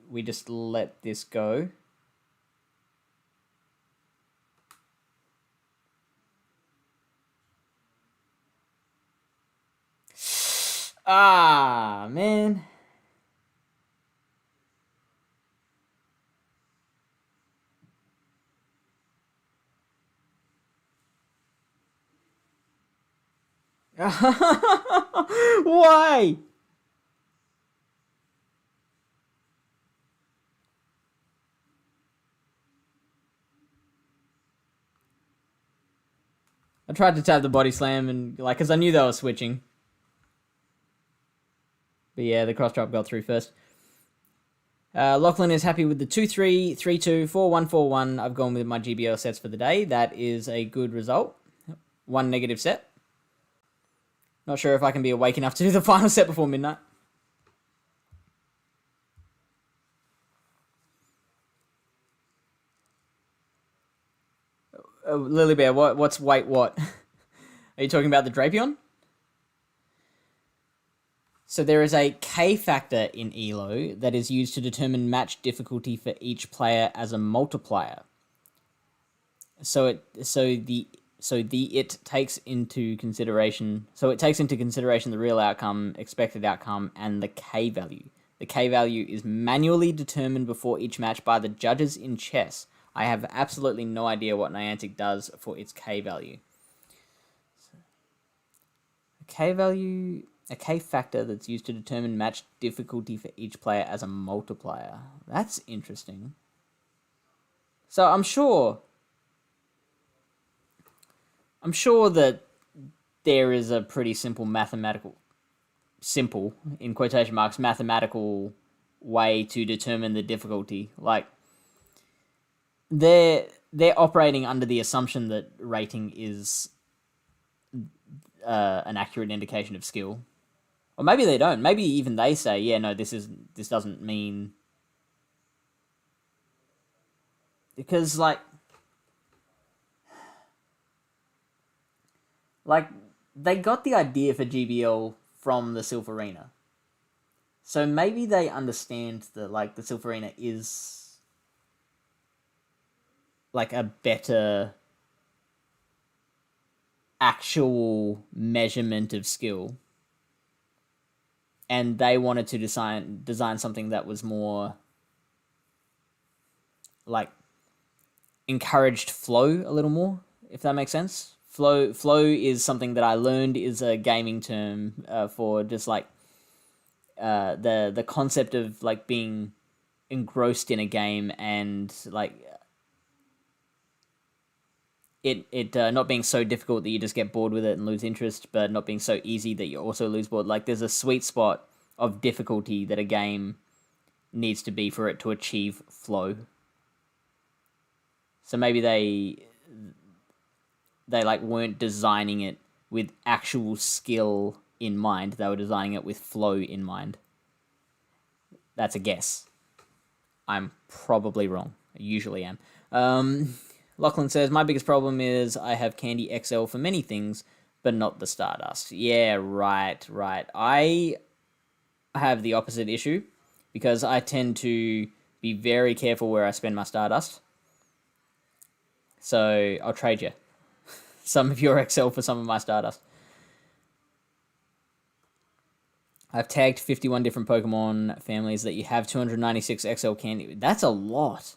We just let this go. Ah, man. Why? I tried to tap the body slam and like, cause I knew they were switching. But yeah, the cross drop got through first. Lachlan is happy with the 2-3, 3-2, 4-1, 4-1. I've gone with my GBL sets for the day. That is a good result. One negative set. Not sure if I can be awake enough to do the final set before midnight. Lily Bear, what's wait what? Are you talking about the Drapion? So there is a K factor in ELO that is used to determine match difficulty for each player as a multiplier. It takes into consideration the real outcome, expected outcome, and the K value. The K value is manually determined before each match by the judges in chess. I have absolutely no idea what Niantic does for its K value. A K factor that's used to determine match difficulty for each player as a multiplier. That's interesting. So I'm sure that there is a pretty simple in quotation marks, mathematical way to determine the difficulty. Like, they're operating under the assumption that rating is an accurate indication of skill. Or maybe they don't. Maybe even they say, yeah, no, this doesn't mean... Because, like, they got the idea for GBL from the Silpharina. So maybe they understand that, like, the Silpharina is, like, a better actual measurement of skill. And they wanted to design something that was more, like, encouraged flow a little more, if that makes sense. Flow is something that I learned is a gaming term for just, like, the concept of, like, being engrossed in a game and, like, it not being so difficult that you just get bored with it and lose interest, but not being so easy that you also lose bored. Like, there's a sweet spot of difficulty that a game needs to be for it to achieve flow. So maybe they like weren't designing it with actual skill in mind. They were designing it with flow in mind. That's a guess. I'm probably wrong. I usually am. Lachlan says, my biggest problem is I have Candy XL for many things, but not the Stardust. Yeah, right. I have the opposite issue because I tend to be very careful where I spend my Stardust. So I'll trade you some of your XL for some of my Stardust. I've tagged 51 different Pokemon families that you have 296 XL Candy. That's a lot.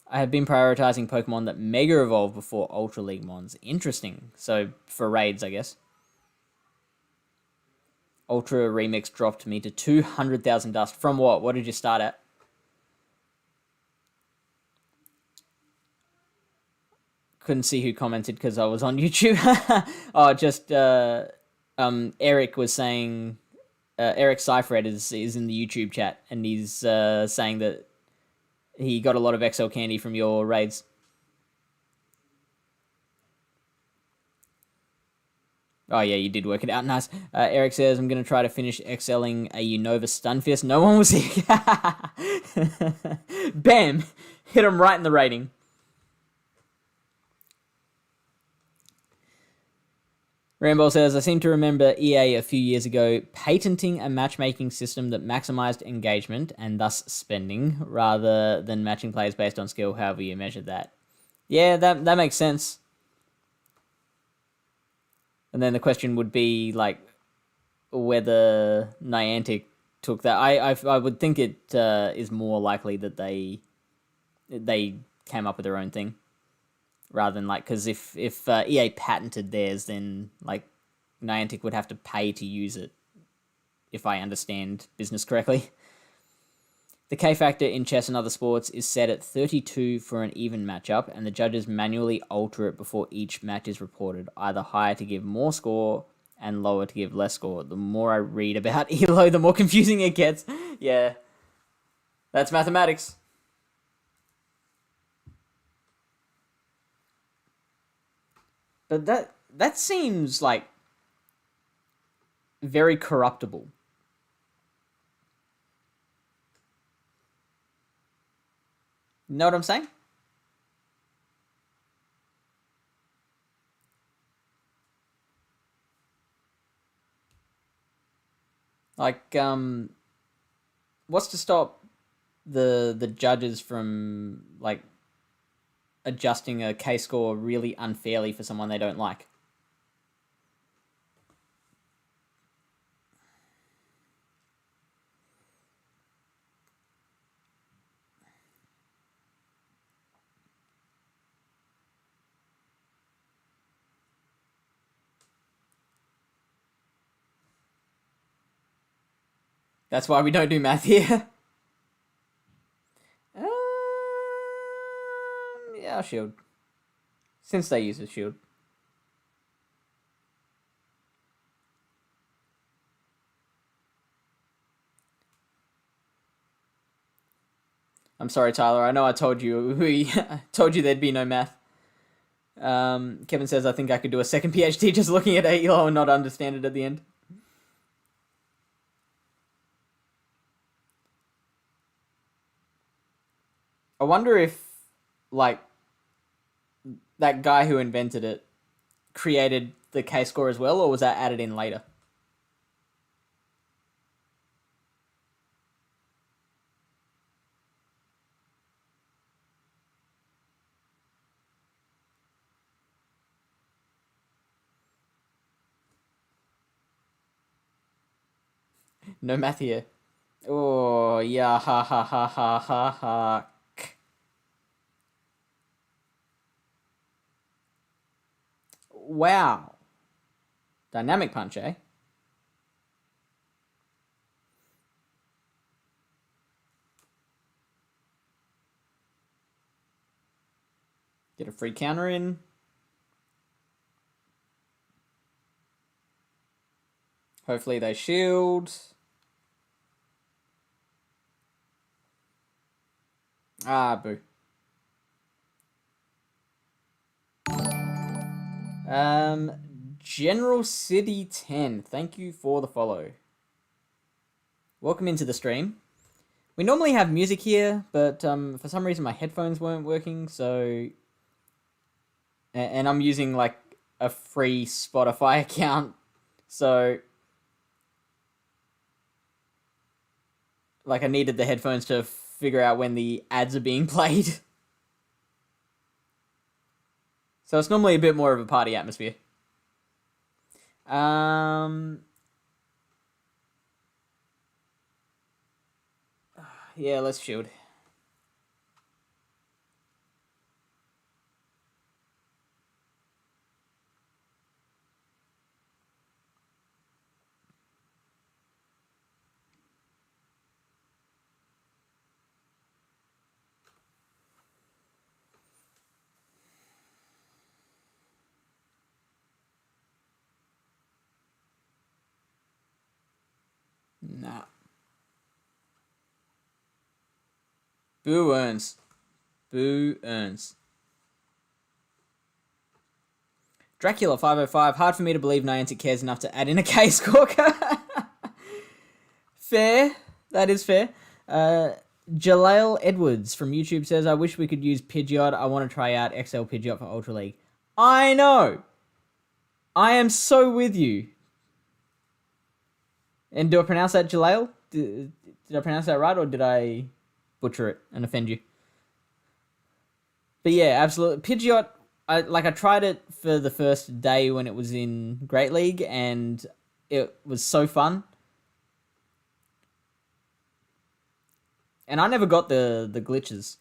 I have been prioritizing Pokemon that Mega Evolve before Ultra League Mons. Interesting. So, for raids, I guess. Ultra Remix dropped me to 200,000 dust. From what? What did you start at? Couldn't see who commented because I was on YouTube. Oh, just Eric was saying, Eric Seifred is in the YouTube chat, and he's saying that he got a lot of XL candy from your raids. Oh yeah, you did work it out. Nice. Eric says, I'm going to try to finish XLing a Unova Stunfist. No one was here. Bam! Hit him right in the rating. Rambo says, I seem to remember EA a few years ago patenting a matchmaking system that maximized engagement and thus spending, rather than matching players based on skill, however you measure that. Yeah, that makes sense. And then the question would be, like, whether Niantic took that. I would think it is more likely that they came up with their own thing, rather than, like, because if EA patented theirs, then, like, Niantic would have to pay to use it, if I understand business correctly. The K factor in chess and other sports is set at 32 for an even matchup, and the judges manually alter it before each match is reported, either higher to give more score and lower to give less score. The more I read about ELO, the more confusing it gets. Yeah, that's mathematics. But that seems like very corruptible. Know what I'm saying? Like, what's to stop the judges from, like, adjusting a K score really unfairly for someone they don't like? That's why we don't do math here. Yeah, shield. Since they use a shield. I'm sorry, Tyler. I know I told you told you there'd be no math. Kevin says, I think I could do a second PhD just looking at ELO and not understand it at the end. I wonder if, like, that guy who invented it created the K score as well, or was that added in later? No math here. Oh, yeah, ha ha ha ha ha ha. Wow. Dynamic punch, eh? Get a free counter in. Hopefully they shield. Ah, boo. General City 10, thank you for the follow. Welcome into the stream. We normally have music here, but for some reason my headphones weren't working, so... And I'm using, like, a free Spotify account, so... Like, I needed the headphones to figure out when the ads are being played. So it's normally a bit more of a party atmosphere. Yeah, let's shield. Nah. Boo earns. Boo earns. Dracula 505. Hard for me to believe Niantic cares enough to add in a case corker. Fair. That is fair. Jaleel Edwards from YouTube says, I wish we could use Pidgeot. I want to try out XL Pidgeot for Ultra League. I know. I am so with you. And do I pronounce that Jaleel? Did I pronounce that right, or did I butcher it and offend you? But yeah, absolutely. Pidgeot, I tried it for the first day when it was in Great League, and it was so fun. And I never got the glitches.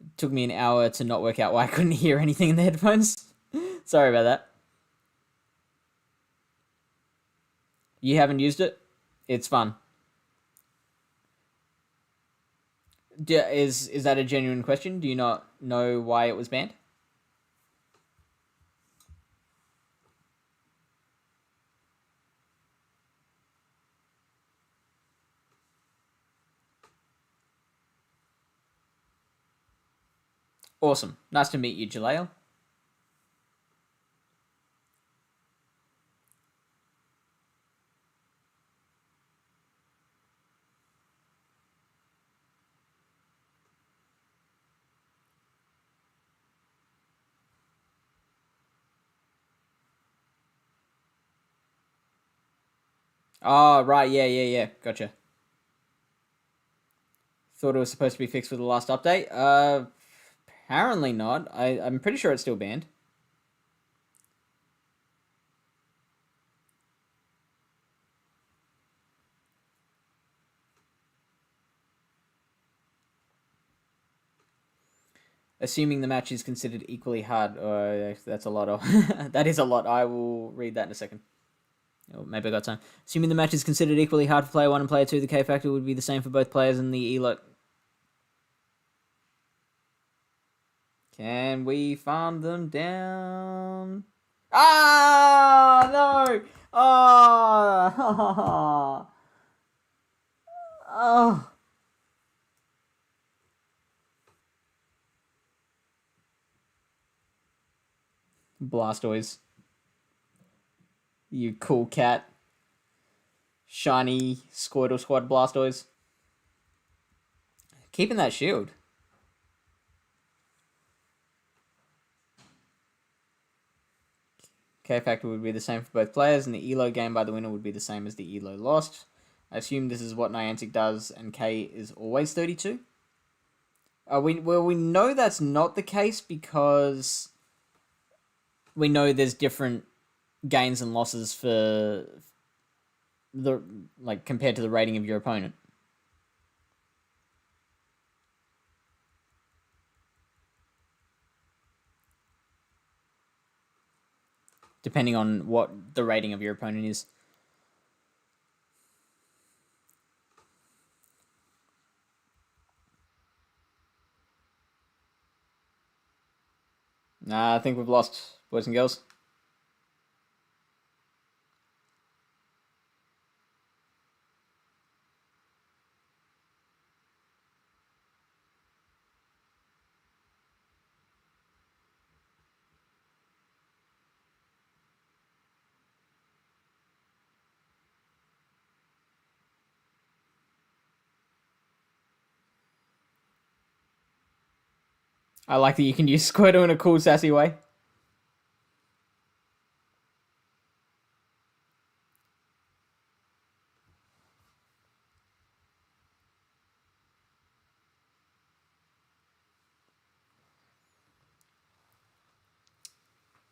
It took me an hour to not work out why I couldn't hear anything in the headphones. Sorry about that. You haven't used it? It's fun. Is that a genuine question? Do you not know why it was banned? Awesome. Nice to meet you, Jaleel. Oh, right. Yeah. Gotcha. Thought it was supposed to be fixed with the last update. Apparently not. I'm pretty sure it's still banned. Assuming the match is considered equally hard. That's a lot of... that is a lot. I will read that in a second. Or maybe I got time. Assuming the match is considered equally hard for player 1 and player 2, the K factor would be the same for both players and the ELO... Can we farm them down? Ah, no! Oh! Oh! Blastoise. You cool cat. Shiny Squirtle Squad Blastoise. Keeping that shield. K factor would be the same for both players, and the ELO gained by the winner would be the same as the ELO lost. I assume this is what Niantic does, and K is always 32. We know that's not the case because we know there's different gains and losses for the compared to the rating of your opponent. Depending on what the rating of your opponent is. Nah, I think we've lost, boys and girls. I like that you can use Squirtle in a cool, sassy way.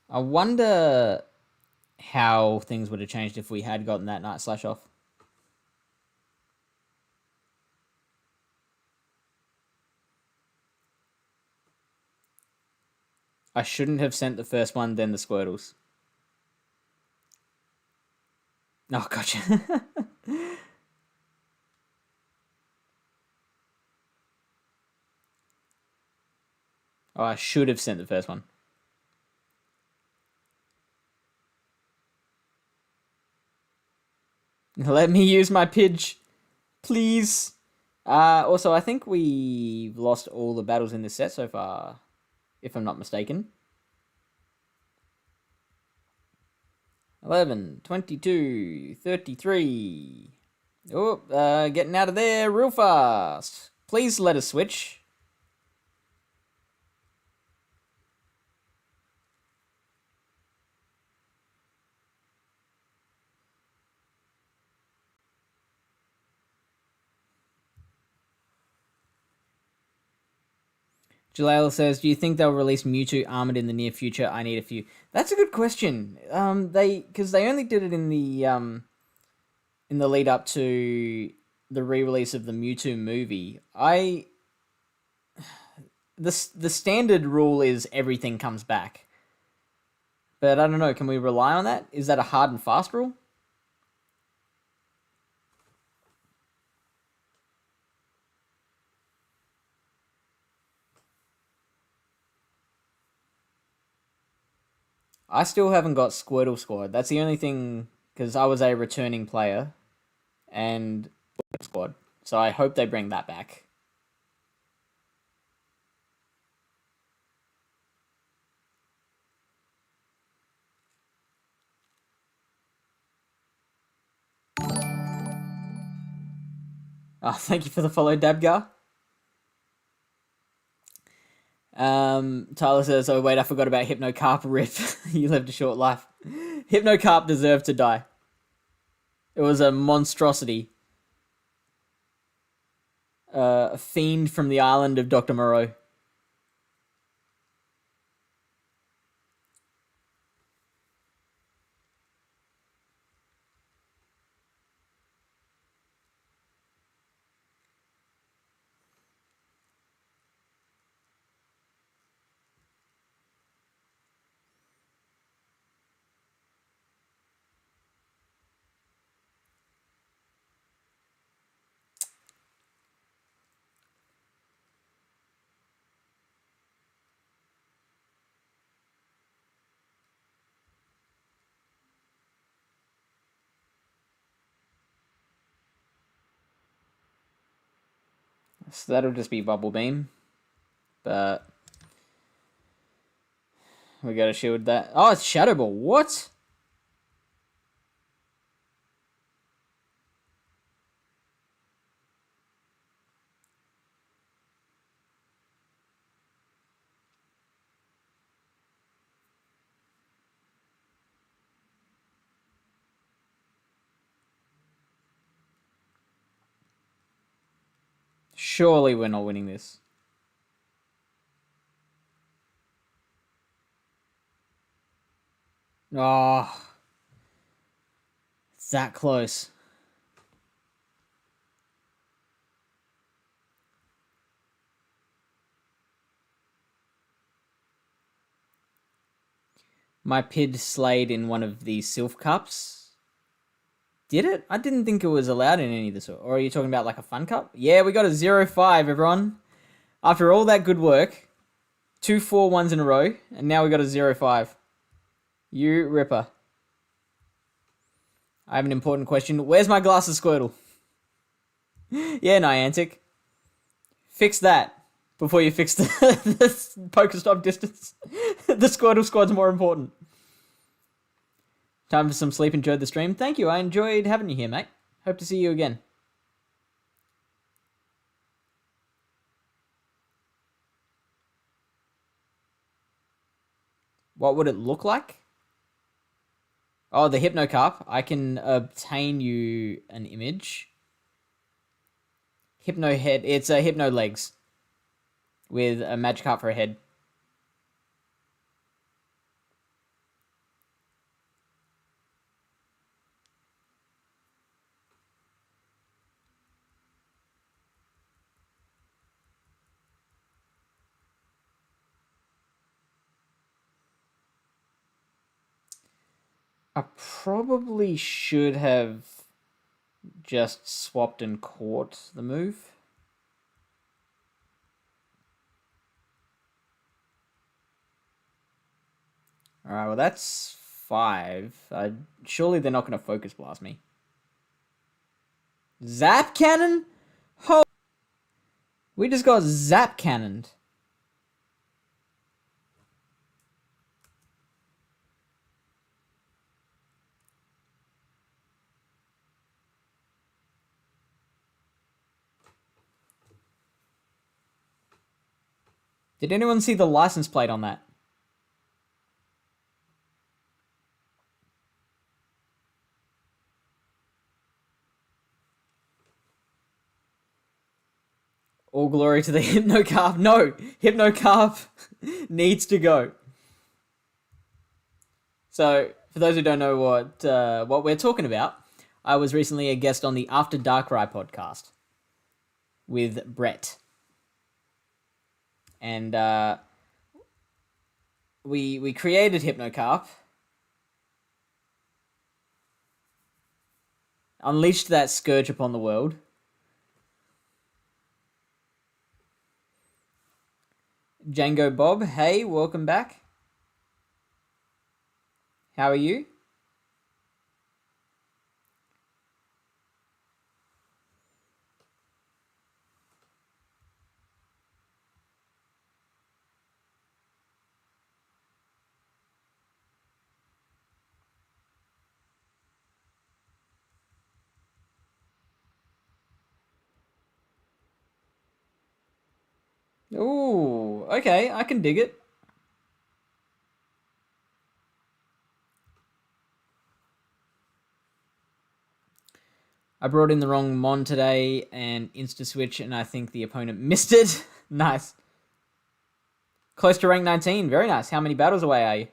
I wonder how things would have changed if we had gotten that Night Slash off. I shouldn't have sent the first one, then the Squirtles. Oh, gotcha. Oh, I should have sent the first one. Let me use my Pidge, please. Also, I think we've lost all the battles in this set so far, if I'm not mistaken. 11, 22, 33. Oh, getting out of there real fast. Please let us switch. Jaleel says, "Do you think they'll release Mewtwo armored in the near future? I need a few." That's a good question. Because they only did it in the lead up to the re-release of the Mewtwo movie. The standard rule is everything comes back, but I don't know. Can we rely on that? Is that a hard and fast rule? I still haven't got Squirtle Squad. That's the only thing, because I was a returning player and squad. So I hope they bring that back. Oh, thank you for the follow, Dabgar. Tyler says, "Oh wait, I forgot about Hypnocarp. Rip, you lived a short life. Hypnocarp deserved to die. It was a monstrosity. A fiend from the island of Dr. Moreau." So that'll just be Bubble Beam. But we gotta shield that. Oh, it's Shadow Ball. What? Surely we're not winning this. Oh, it's that close. My Pid slayed in one of the Sylph Cups. Did it? I didn't think it was allowed in any of this. Or are you talking about like a fun cup? Yeah, we got a 0-5, everyone. After all that good work, 2 4-1s in a row, and now we got a 0-5. You ripper. I have an important question. Where's my glasses, Squirtle? Yeah, Niantic. Fix that before you fix the Pokestop distance. The Squirtle squad's more important. Time for some sleep. Enjoyed the stream. Thank you. I enjoyed having you here, mate. Hope to see you again. What would it look like? Oh, the Hypnocarp. I can obtain you an image. Hypno head. It's a Hypno legs with a Magikarp for a head. I probably should have just swapped and caught the move. Alright, well that's 5. Surely they're not going to Focus Blast me. Zap cannon? Oh, we just got zap cannoned. Did anyone see the license plate on that? All glory to the Hypnocarp. No, Hypnocarp needs to go. So, for those who don't know what we're talking about, I was recently a guest on the After Darkrai podcast with Brett, and we created Hypnocarp, unleashed that scourge upon the world. Django Bob, hey, welcome back. How are you? Ooh, okay, I can dig it. I brought in the wrong Mon today and insta-switch, and I think the opponent missed it. Nice. Close to rank 19, very nice. How many battles away are you?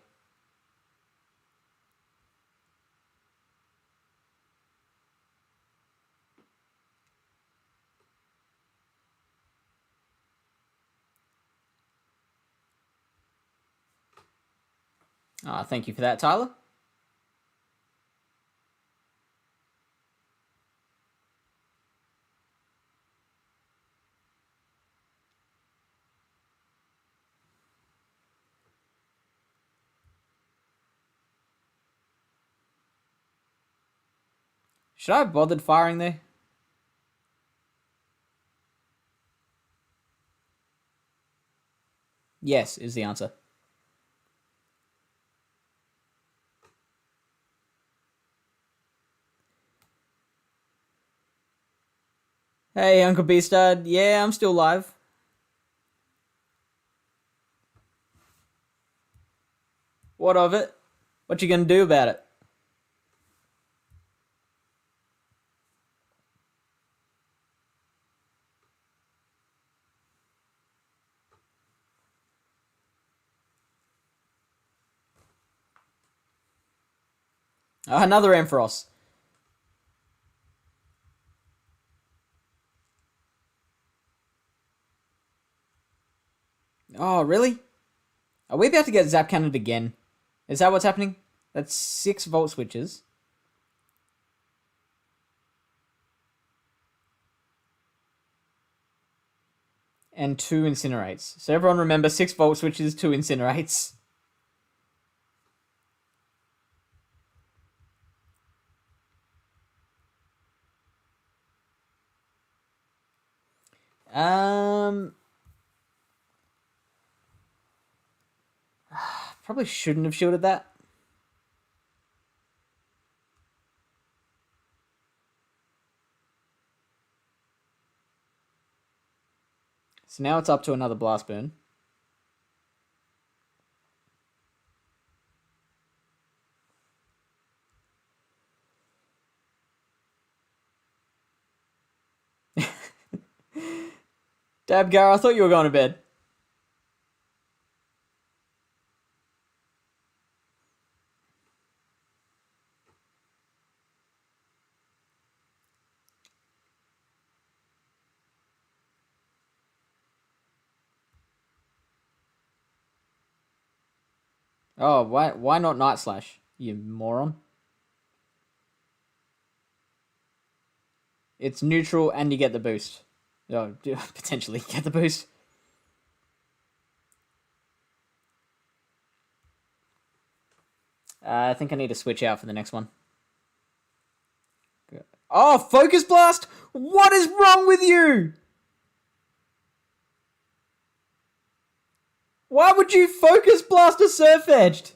Thank you for that, Tyler. Should I have bothered firing there? Yes, is the answer. Hey, Uncle Beastard. Yeah, I'm still live. What of it? What you gonna do about it? Another Ampharos. Oh, really? Are we about to get Zap Cannoned again? Is that what's happening? That's 6 Volt Switches. And 2 Incinerates. So everyone remember 6 Volt Switches, 2 Incinerates. Probably shouldn't have shielded that. So now it's up to another Blast Burn. Dabgar, I thought you were going to bed. Oh, why not Night Slash, you moron? It's neutral and you get the boost. Oh, potentially get the boost. I think I need to switch out for the next one. Oh, Focus Blast? What is wrong with you? Why would you Focus Blast a Surf Edged?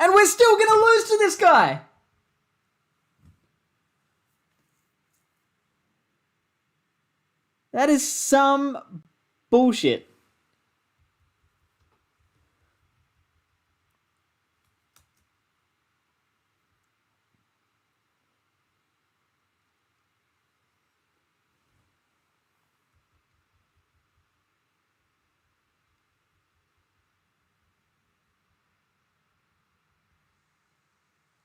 And we're still gonna lose to this guy! That is some bullshit.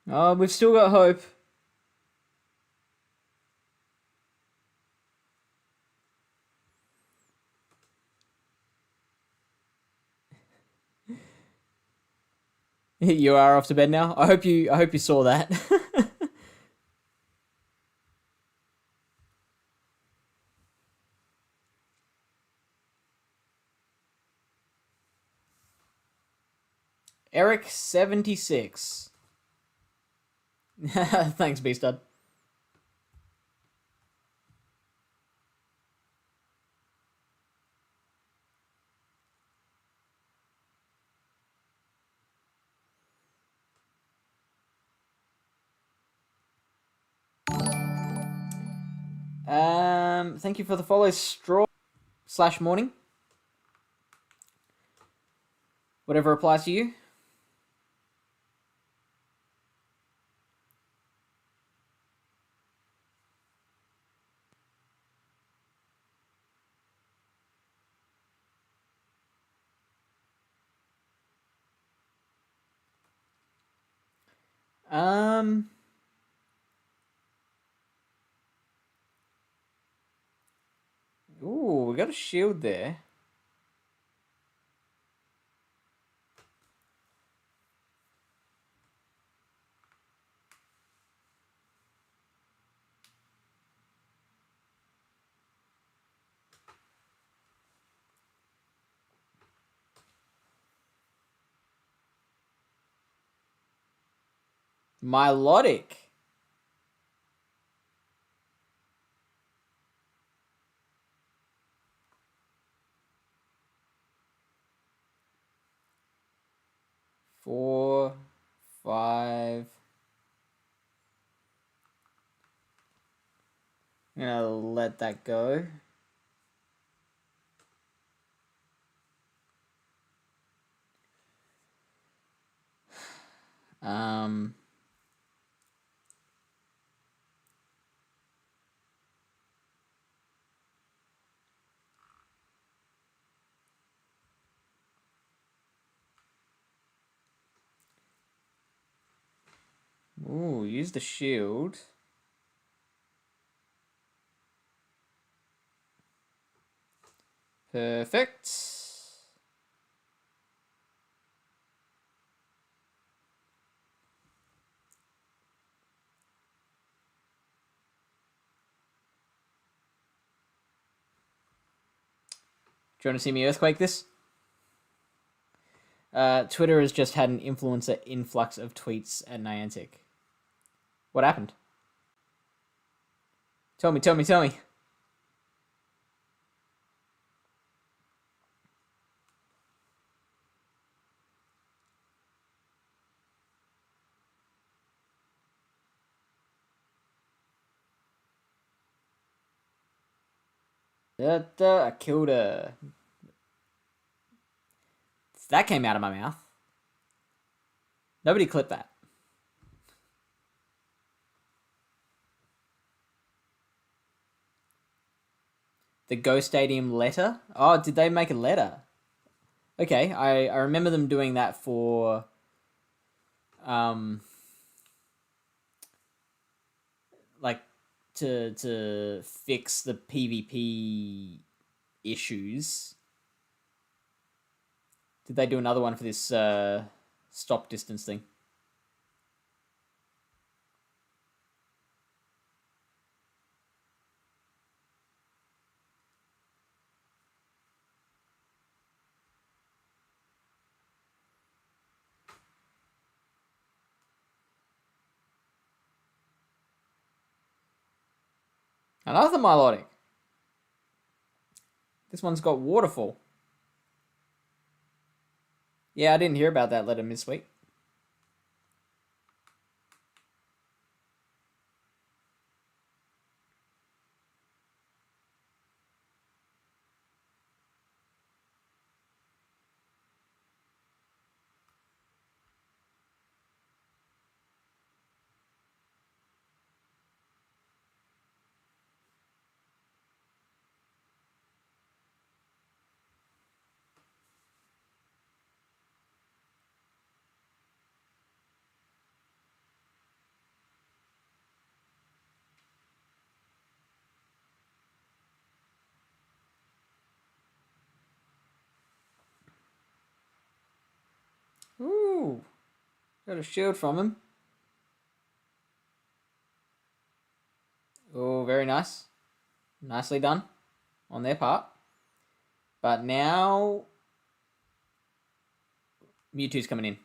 Oh, we've still got hope. You are off to bed now. I hope you saw that. Eric 76. Thanks, B-Stud. Thank you for the follow, Straw/Morning. Whatever applies to you. Ooh, we got a shield there. Milotic. Four, 5. I'm gonna let that go. Ooh, use the shield. Perfect. Do you want to see me earthquake this? Twitter has just had an influencer influx of tweets at Niantic. What happened? Tell me. I killed her. That came out of my mouth. Nobody clipped that. The Go Stadium letter? Oh, did they make a letter? Okay, I remember them doing that for like to fix the PvP issues. Did they do another one for this stop distance thing? Another Milotic. This one's got Waterfall. Yeah, I didn't hear about that letter this week. Ooh. Got a shield from him. Oh, very nice. Nicely done on their part. But now Mewtwo's coming in.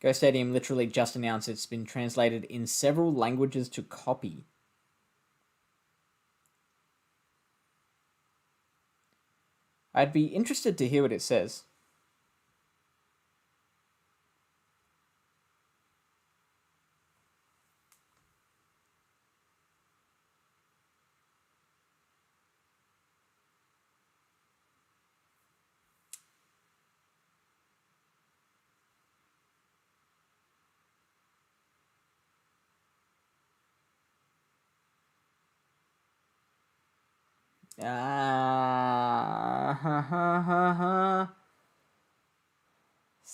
Go Stadium literally just announced it's been translated in several languages to copy. I'd be interested to hear what it says.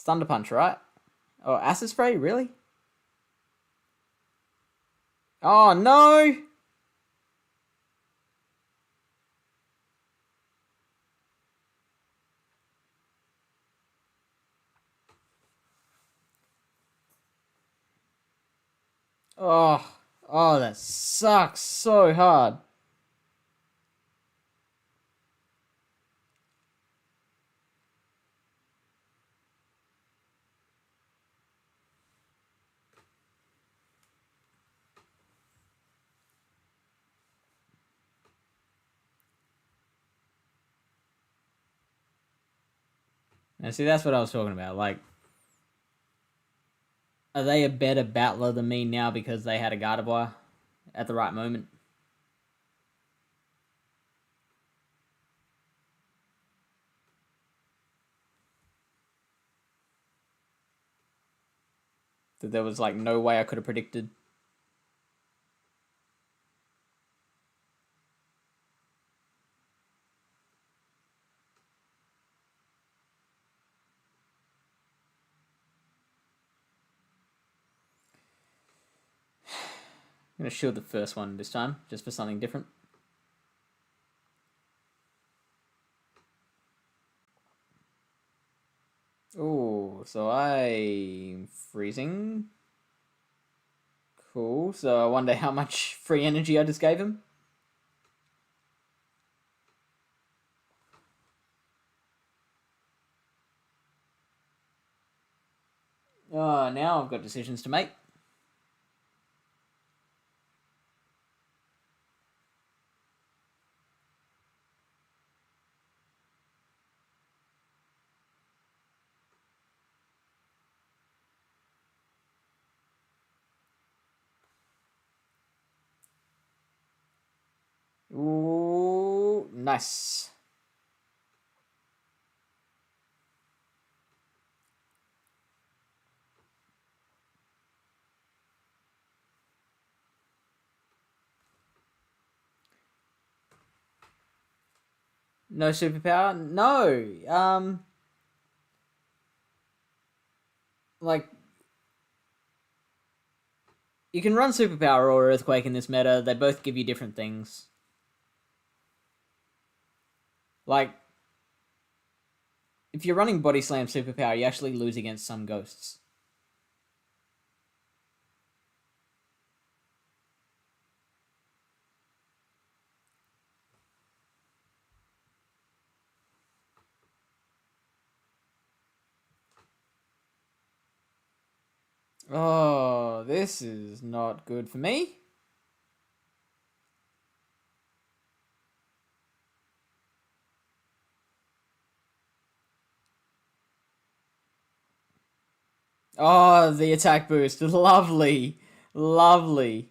Thunder Punch, right? Oh, Acid Spray, really? Oh, no! Oh, that sucks so hard. And see, that's what I was talking about. Like, are they a better battler than me now because they had a Gardevoir at the right moment? That there was like no way I could have predicted. I'm gonna shield the first one this time, just for something different. Oh, so I'm freezing. Cool. So I wonder how much free energy I just gave him. Oh, now I've got decisions to make. Ooh, nice. No superpower? No. Like, you can run superpower or earthquake in this meta. They both give you different things. Like, if you're running body slam superpower, you actually lose against some ghosts. Oh, this is not good for me. Oh, the attack boost. Lovely. Lovely.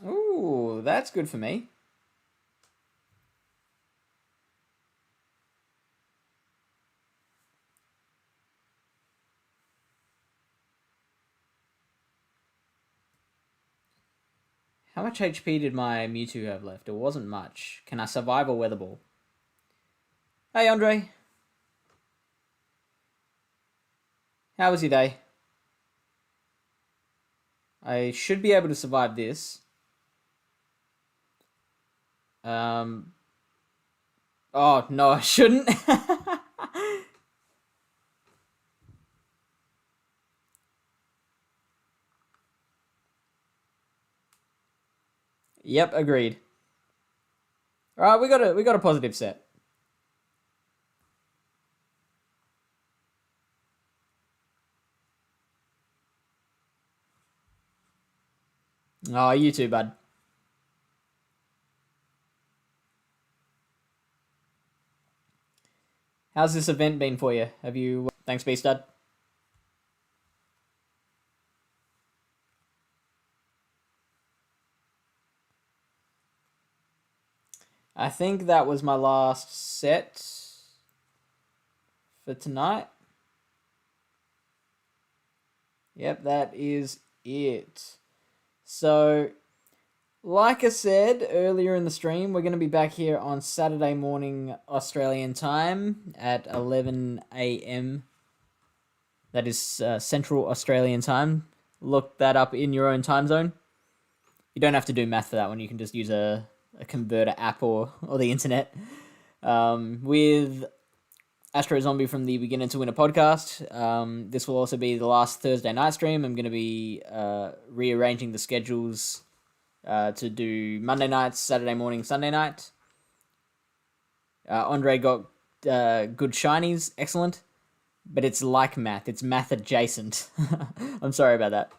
Ooh, that's good for me. How much HP did my Mewtwo have left? It wasn't much. Can I survive a weather ball? Hey, Andre. How was your day? I should be able to survive this. Oh, no, I shouldn't. Yep, agreed. All right, we got a positive set. Oh, you too, bud. How's this event been for you? Have you? Thanks, B Stud. I think that was my last set for tonight. Yep, that is it. So, like I said earlier in the stream, we're going to be back here on Saturday morning Australian time at 11 a.m. That is Central Australian time. Look that up in your own time zone. You don't have to do math for that one. You can just use a converter app or the internet. With Astro Zombie from the Beginner to Winner podcast. This will also be the last Thursday night stream. I'm going to be rearranging the schedules to do Monday nights, Saturday morning, Sunday night. Andre got good shinies, excellent. But it's like math. It's math adjacent. I'm sorry about that.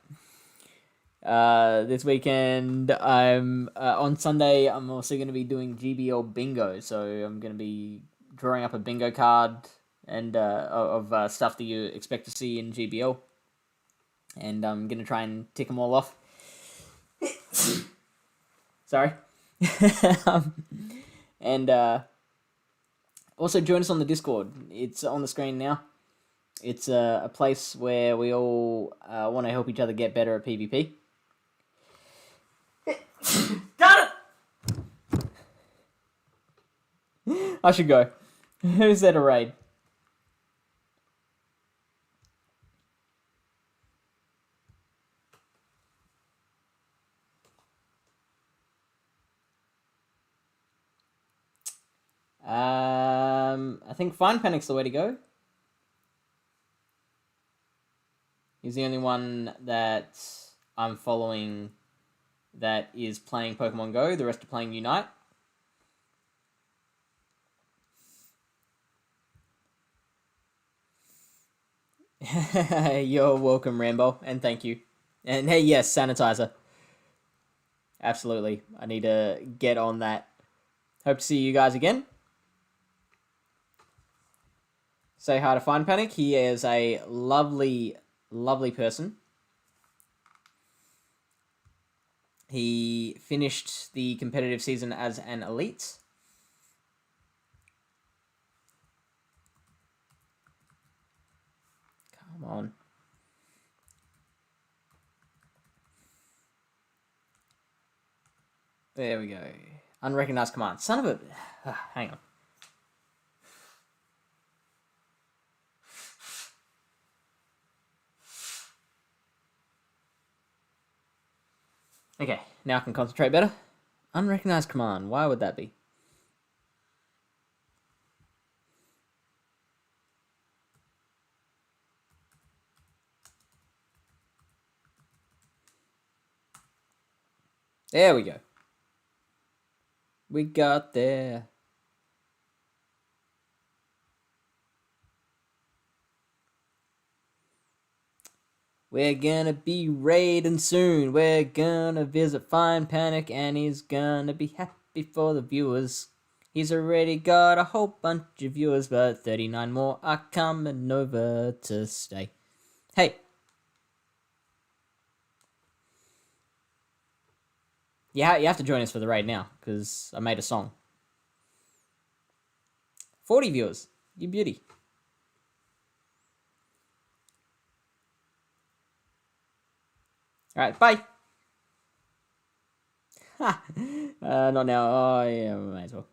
This weekend, I'm on Sunday. I'm also going to be doing GBL bingo, so I'm going to be drawing up a bingo card and of stuff that you expect to see in GBL, and I'm going to try and tick them all off. Sorry, and also join us on the Discord. It's on the screen now. It's a place where we all want to help each other get better at PvP. Got it! I should go. Who's there to raid? I think Fine Panic's the way to go. He's the only one that I'm following that is playing Pokemon Go. The rest are playing Unite. You're welcome, Rambo, and thank you. And hey, yes, sanitizer. Absolutely. I need to get on that. Hope to see you guys again. Say hi to Fine Panic. He is a lovely, lovely person. He finished the competitive season as an elite. Come on. There we go. Unrecognized command. Son of a... hang on. Okay, now I can concentrate better. Unrecognized command. Why would that be? There we go. We got there. We're gonna be raiding soon. We're gonna visit Fine Panic and he's gonna be happy for the viewers. He's already got a whole bunch of viewers, but 39 more are coming over to stay. Hey. Yeah, you have to join us for the raid now, because I made a song. 40 viewers. You beauty. Alright, bye. Not now. Oh, yeah, might as well.